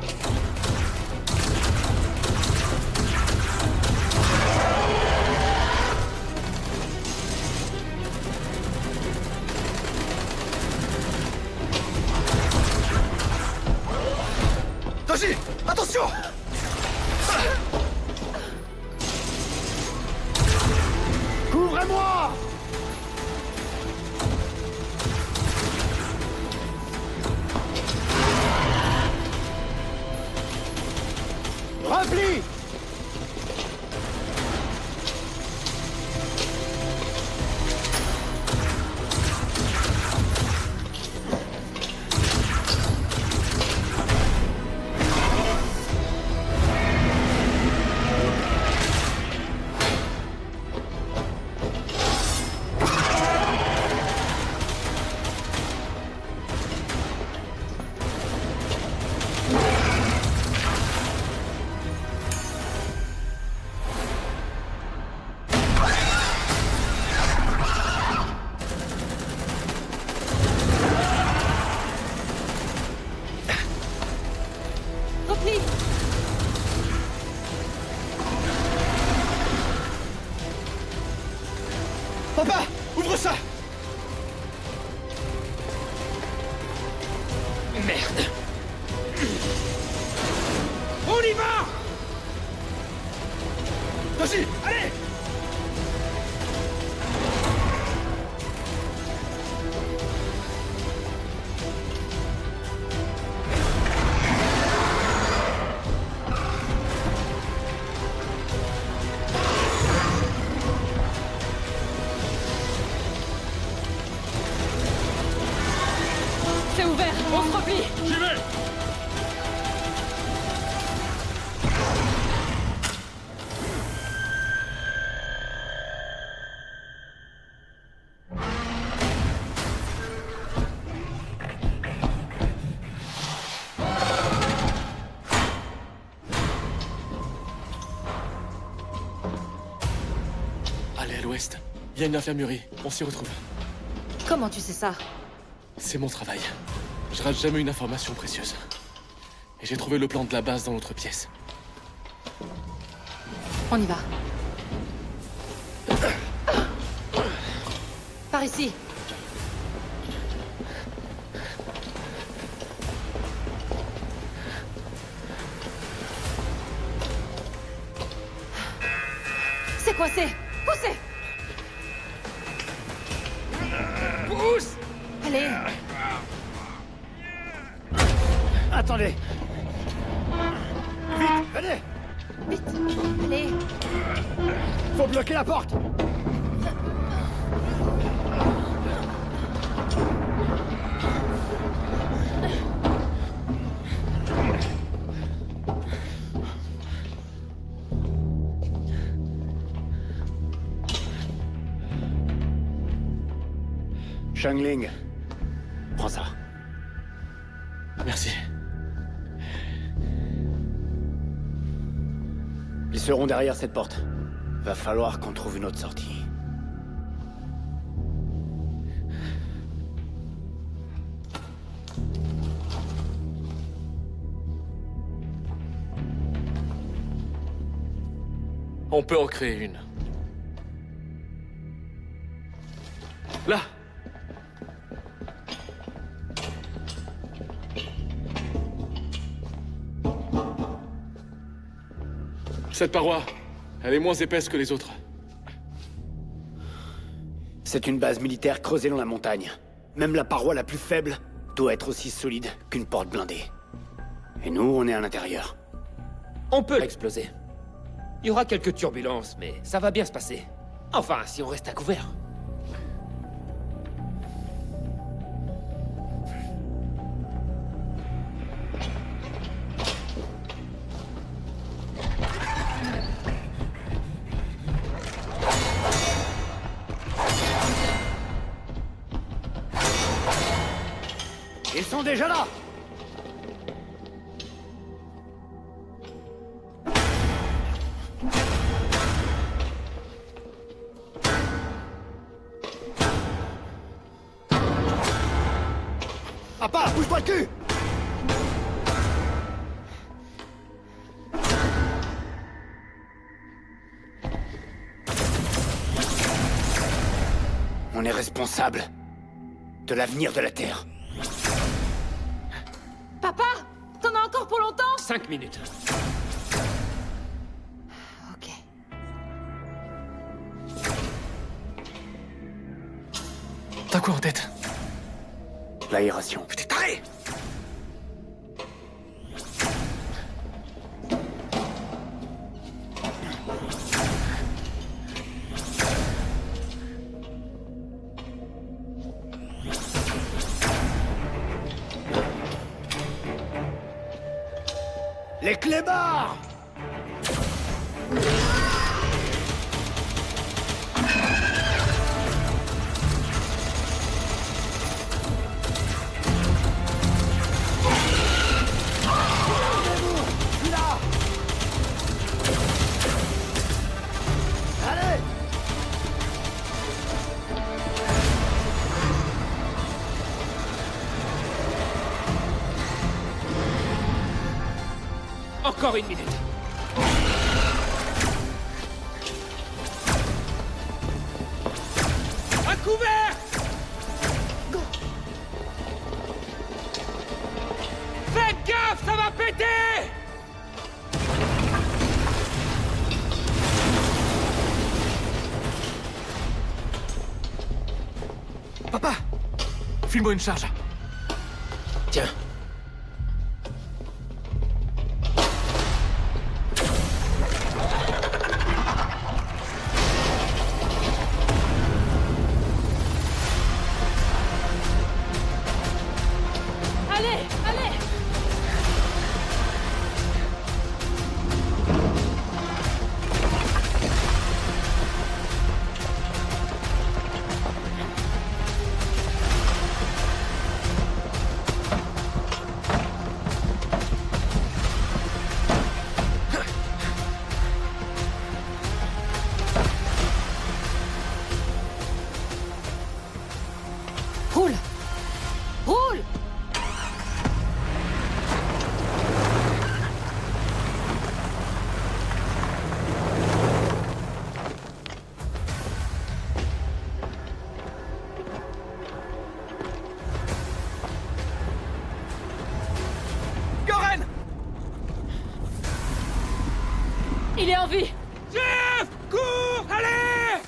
Toshi, attention! Couvrez-moi! Repli! Papa, ouvre ça! Merde! On y va! Toshi, allez! C'est ouvert, on se replie. J'y vais! Allez à l'ouest. Il y a une infirmerie. On s'y retrouve. Comment tu sais ça? C'est mon travail. Je rate jamais une information précieuse. Et j'ai trouvé le plan de la base dans l'autre pièce. On y va. Par ici. C'est coincé. Poussez. Pousse. Allez. Attendez. Vite, venez. Vite. Allez. Faut bloquer la porte. Shangling, prends ça. Merci. Ils seront derrière cette porte. Va falloir qu'on trouve une autre sortie. On peut en créer une. Là! Cette paroi, elle est moins épaisse que les autres. C'est une base militaire creusée dans la montagne. Même la paroi la plus faible doit être aussi solide qu'une porte blindée. Et nous, on est à l'intérieur. On peut l'exploser. Il y aura quelques turbulences, mais ça va bien se passer. Enfin, si on reste à couvert. Ils sont déjà là. Papa, bouge-toi le cul. On est responsable de l'avenir de la Terre. Papa, t'en as encore pour longtemps? 5 minutes. Ok. T'as quoi en tête? L'aération. Putain, taré! Les clébards. Encore une minute. À couvert! Faites gaffe, ça va péter! Papa! File-moi une charge. Tiens. Il est en vie! Jeff! Cours! Allez!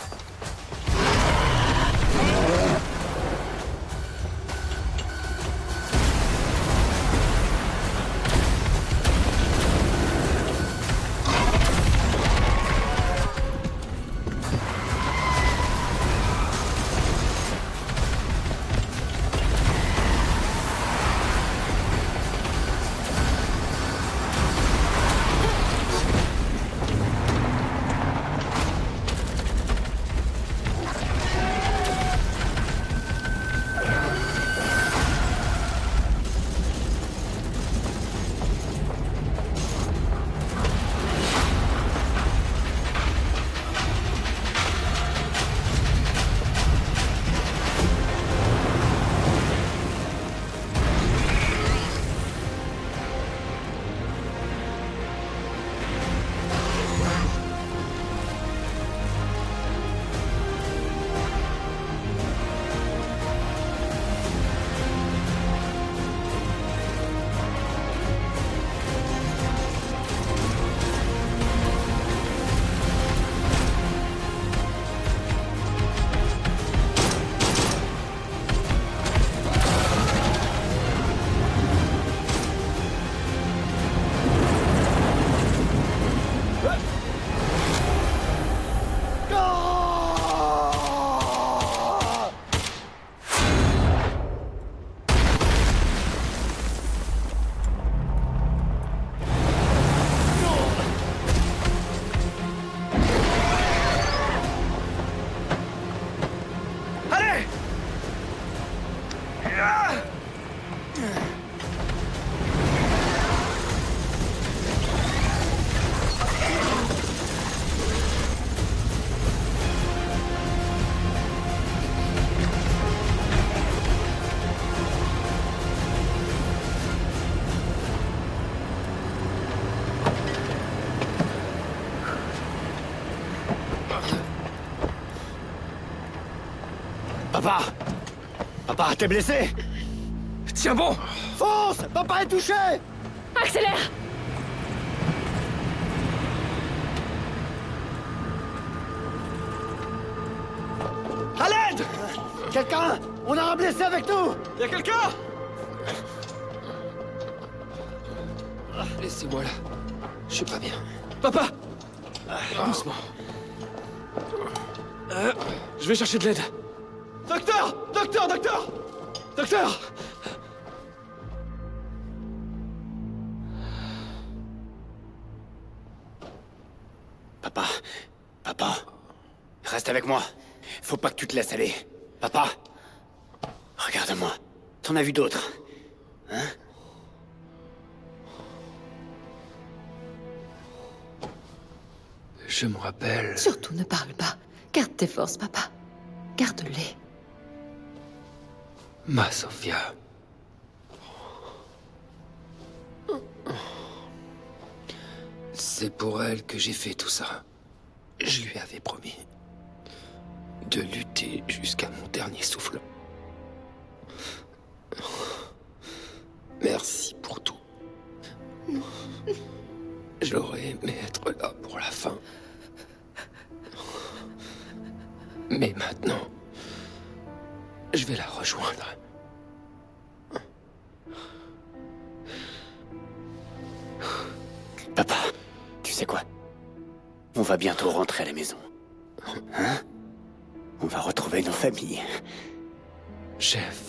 Papa! Papa, t'es blessé? Tiens bon! Fonce! Papa est touché! Accélère! À l'aide! Quelqu'un? On a un blessé avec nous! Y'a quelqu'un? Laissez-moi là. Je suis pas bien. Papa! Doucement. Je vais chercher de l'aide. Docteur! Docteur! Docteur! Docteur! Papa. Papa. Reste avec moi. Faut pas que tu te laisses aller. Papa. Regarde-moi. T'en as vu d'autres. Hein? Je me rappelle... Surtout ne parle pas. Garde tes forces, papa. Garde-les. Ma Sofia. C'est pour elle que j'ai fait tout ça. Je lui avais promis de lutter jusqu'à mon dernier souffle. Merci pour tout. J'aurais aimé être là pour la fin. Mais maintenant, je vais la rejoindre. Papa, tu sais quoi? On va bientôt rentrer à la maison. Hein? On va retrouver nos familles. Chef.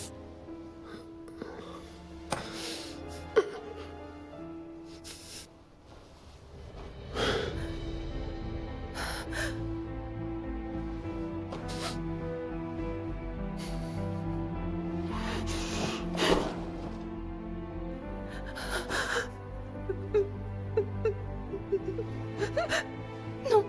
Non.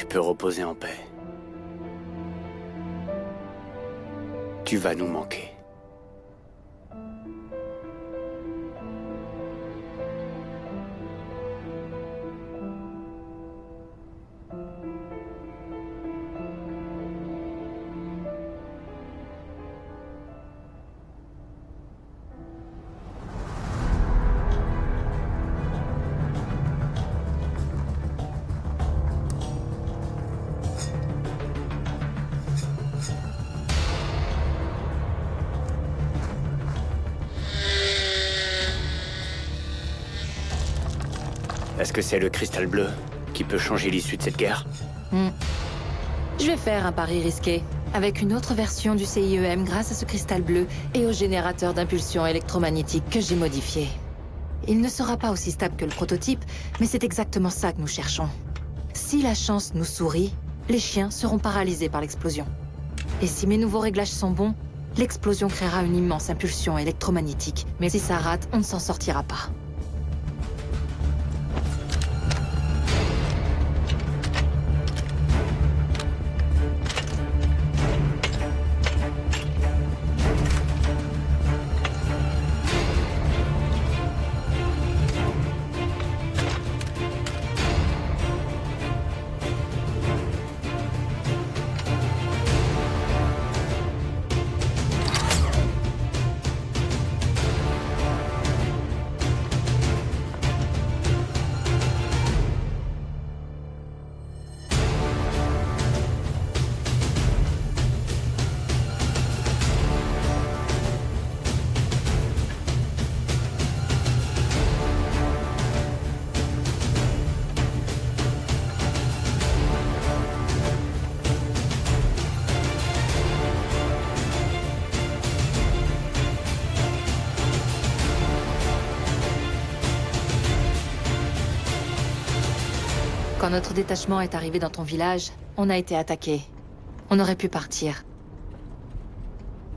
Tu peux reposer en paix. Tu vas nous manquer. Est-ce que c'est le cristal bleu qui peut changer l'issue de cette guerre? Je vais faire un pari risqué. Avec une autre version du CIEM grâce à ce cristal bleu et au générateur d'impulsion électromagnétique que j'ai modifié. Il ne sera pas aussi stable que le prototype, mais c'est exactement ça que nous cherchons. Si la chance nous sourit, les chiens seront paralysés par l'explosion. Et si mes nouveaux réglages sont bons, l'explosion créera une immense impulsion électromagnétique. Mais si ça rate, on ne s'en sortira pas. Quand notre détachement est arrivé dans ton village, on a été attaqué. On aurait pu partir.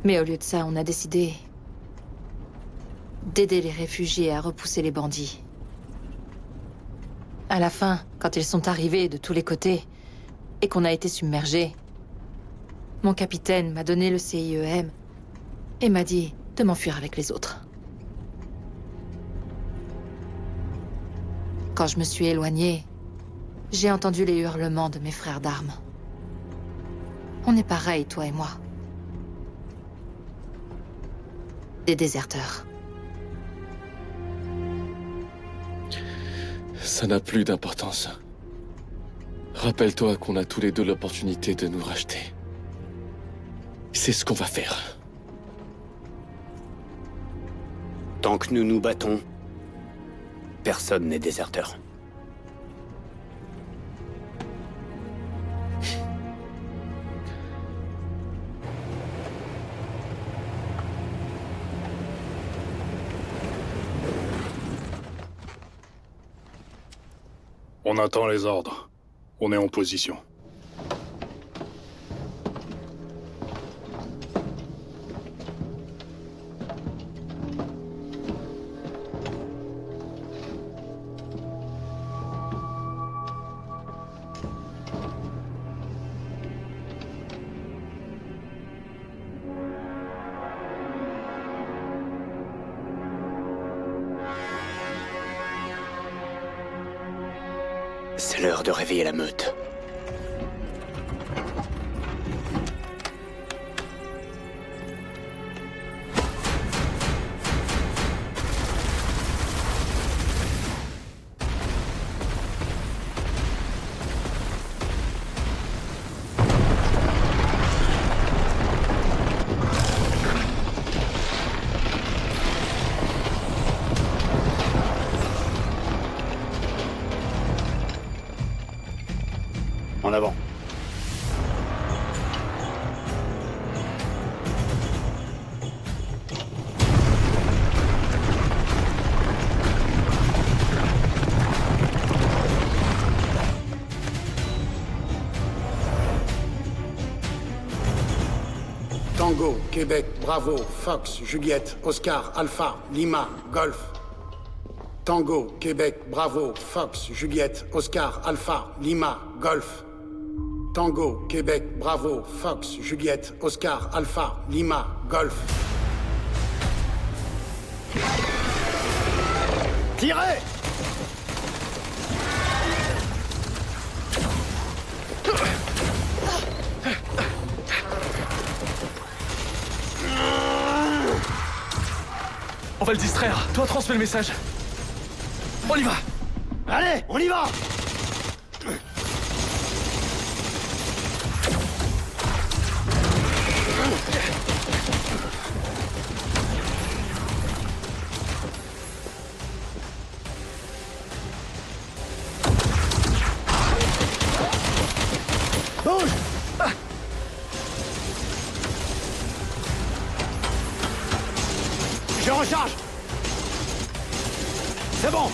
Mais au lieu de ça, on a décidé d'aider les réfugiés à repousser les bandits. À la fin, quand ils sont arrivés de tous les côtés et qu'on a été submergés, mon capitaine m'a donné le CIEM et m'a dit de m'enfuir avec les autres. Quand je me suis éloignée, j'ai entendu les hurlements de mes frères d'armes. On est pareil, toi et moi. Des déserteurs. Ça n'a plus d'importance. Rappelle-toi qu'on a tous les deux l'opportunité de nous racheter. C'est ce qu'on va faire. Tant que nous nous battons, personne n'est déserteur. On attend les ordres. On est en position. C'est l'heure de réveiller la meute. En avant. Tango, Québec, Bravo, Fox, Juliette, Oscar, Alpha, Lima, Golf. Tango, Québec, Bravo, Fox, Juliette, Oscar, Alpha, Lima, Golf. Tango, Québec, Bravo, Fox, Juliette, Oscar, Alpha, Lima, Golf. Tirez! On va le distraire. Toi, transmets le message. On y va. Allez, on y va! Bouge! Je recharge! C'est bon!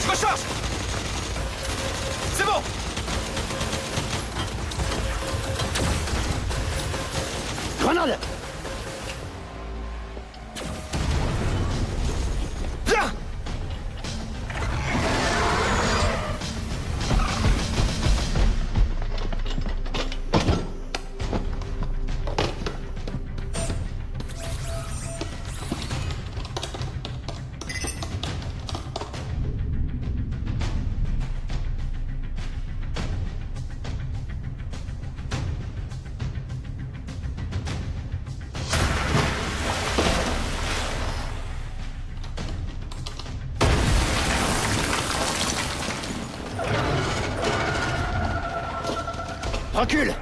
Je recharge! C'est bon! Grenade! Viens! Recule!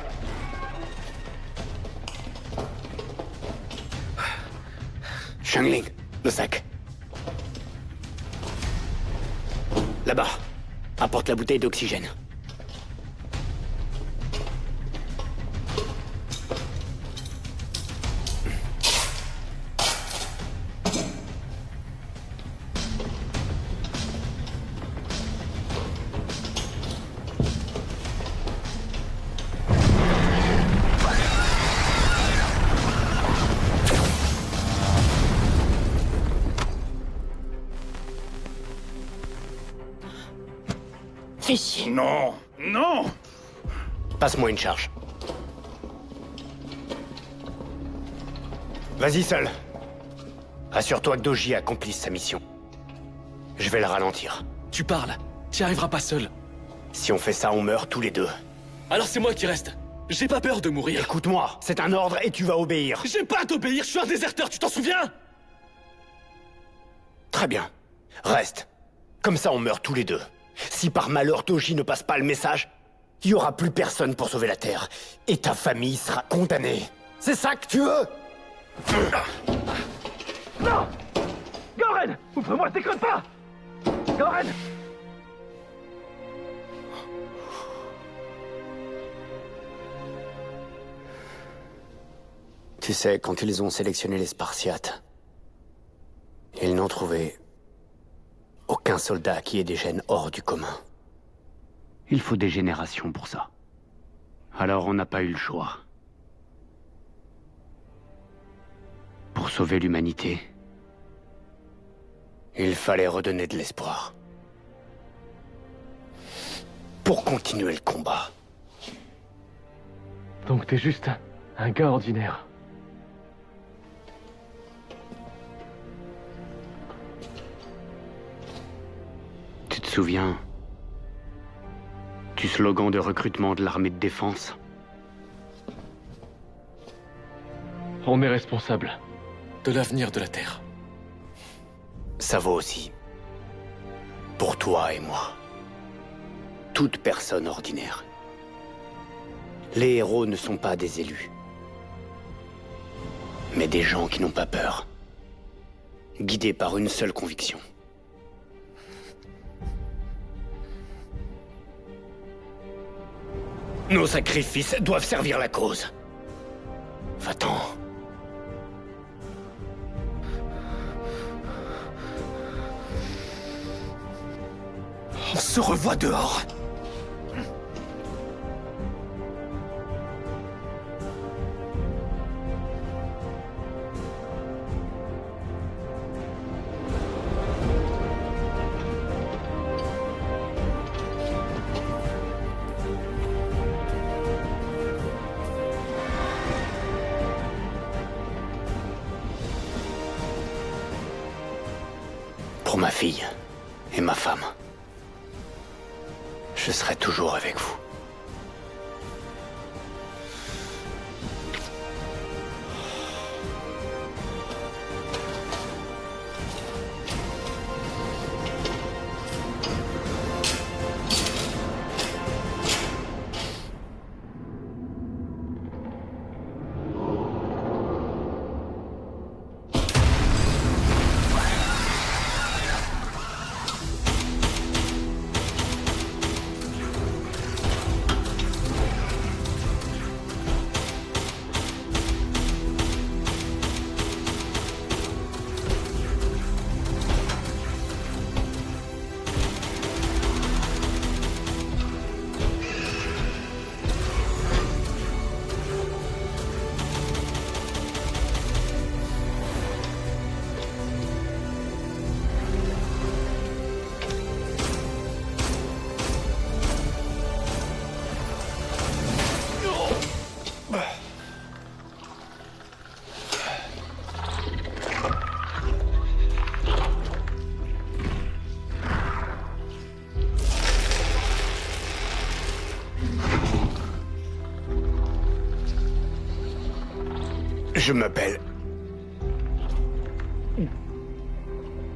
Shangling, le sac. Là-bas. Apporte la bouteille d'oxygène. Fais chier. Non! Non! Passe-moi une charge. Vas-y seul. Assure-toi que Doji accomplisse sa mission. Je vais la ralentir. Tu parles. T'y arriveras pas seul. Si on fait ça, on meurt tous les deux. Alors c'est moi qui reste. J'ai pas peur de mourir. Écoute-moi, c'est un ordre et tu vas obéir. J'ai pas à t'obéir, je suis un déserteur, tu t'en souviens? Très bien. Reste. Comme ça, on meurt tous les deux. Si par malheur Doji ne passe pas le message, il y aura plus personne pour sauver la Terre. Et ta famille sera condamnée. C'est ça que tu veux? Non! Goren! Ouvre-moi, déconne pas! Goren! Tu sais, quand ils ont sélectionné les Spartiates, ils n'ont trouvé aucun soldat qui ait des gènes hors du commun. Il faut des générations pour ça. Alors on n'a pas eu le choix. Pour sauver l'humanité, il fallait redonner de l'espoir. Pour continuer le combat. Donc t'es juste un gars ordinaire. Tu te souviens du slogan de recrutement de l'armée de défense? On est responsable de l'avenir de la Terre. Ça vaut aussi pour toi et moi. Toute personne ordinaire. Les héros ne sont pas des élus, mais des gens qui n'ont pas peur, guidés par une seule conviction. Nos sacrifices doivent servir la cause. Va-t'en. On se revoit dehors. pour ma fille et ma femme. Je serai toujours avec vous.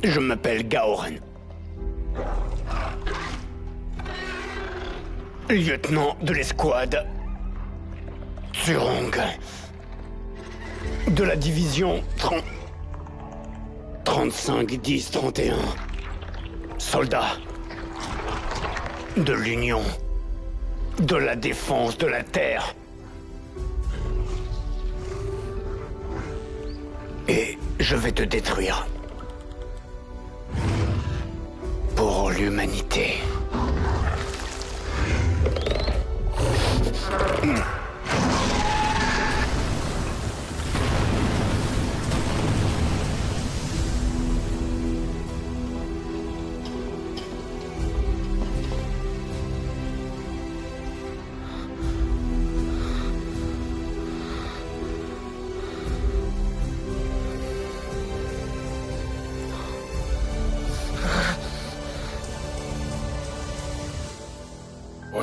Je m'appelle Gaoran. Lieutenant de l'escouade Tsurong. De la division 35-10-31. Soldat de l'Union. De la défense de la Terre. Et je vais te détruire. Pour l'humanité.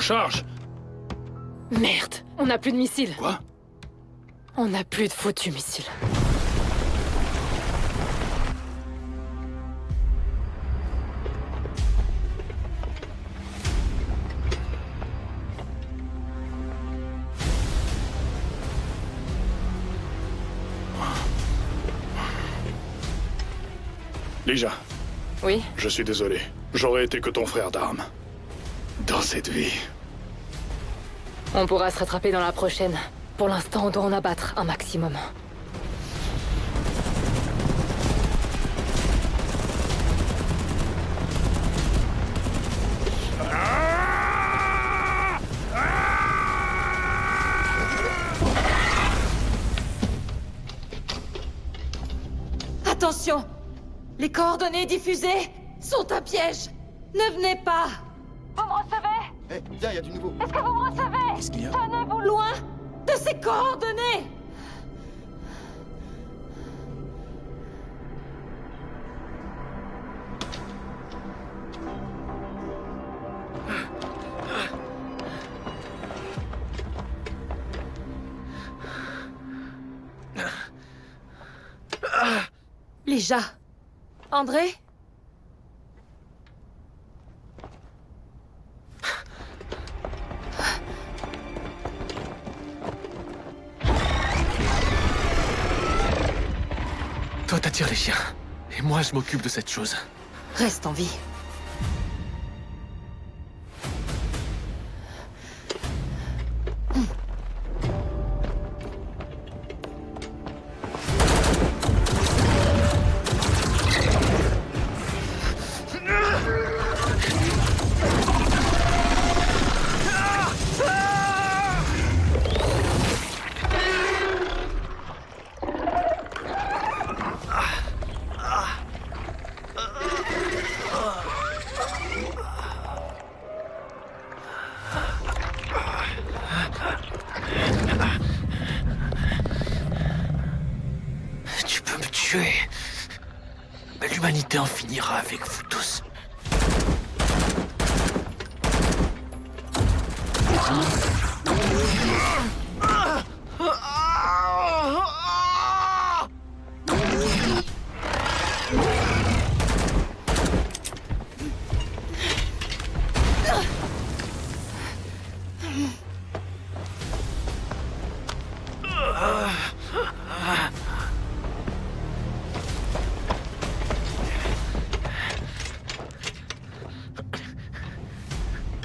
Charge. Merde, on n'a plus de missiles. Quoi? On n'a plus de foutus missiles. Lija. Oui? Je suis désolé. J'aurais été que ton frère d'armes. Dans cette vie. On pourra se rattraper dans la prochaine. Pour l'instant, on doit en abattre un maximum. Attention! Les coordonnées diffusées sont un piège! Ne venez pas! Vous me recevez? Eh, viens, il y a du nouveau. Est-ce que vous me recevez? Qu'est-ce qu'il y a? Tenez-vous loin de ces coordonnées! Lija. André? Toi, t'attires les chiens. Et moi, je m'occupe de cette chose. Reste en vie. l'humanité en finira avec vous tous.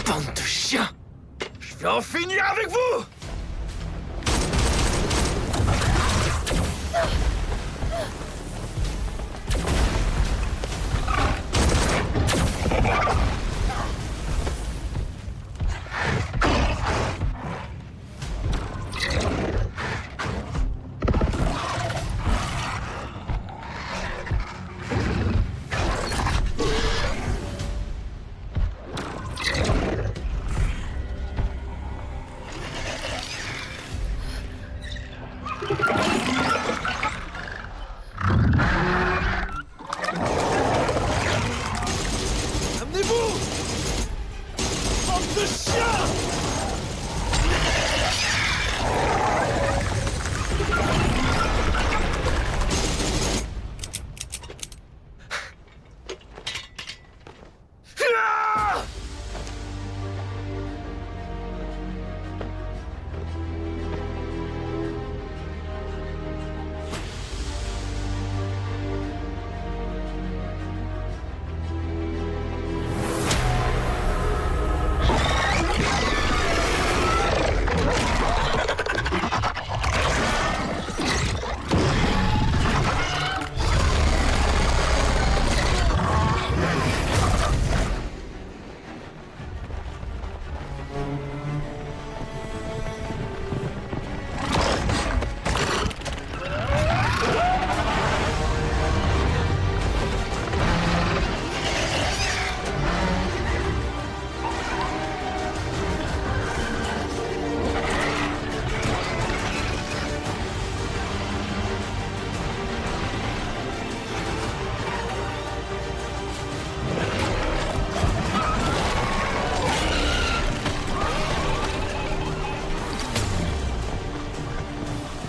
Bande de chiens! Je vais en finir avec vous! Amenez-vous! Bande de chiens!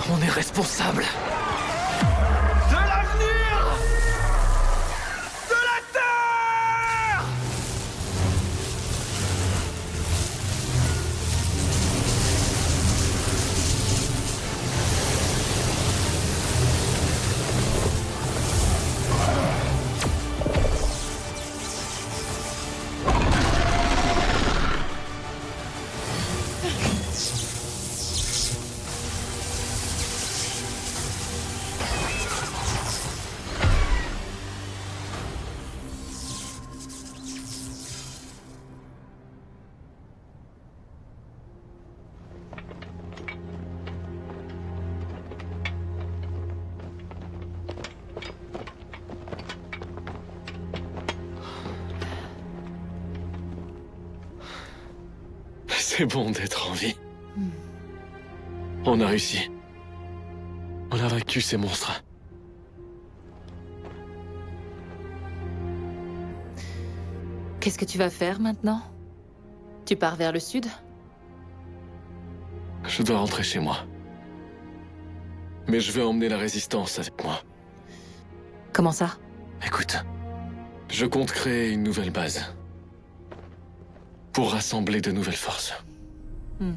On est responsable. De l'avenir de la Terre! C'est bon d'être en vie. On a réussi. On a vaincu ces monstres. Qu'est-ce que tu vas faire maintenant? Tu pars vers le sud? Je dois rentrer chez moi. Mais je vais emmener la résistance avec moi. Comment ça? Écoute, je compte créer une nouvelle base. Pour rassembler de nouvelles forces. Hmm.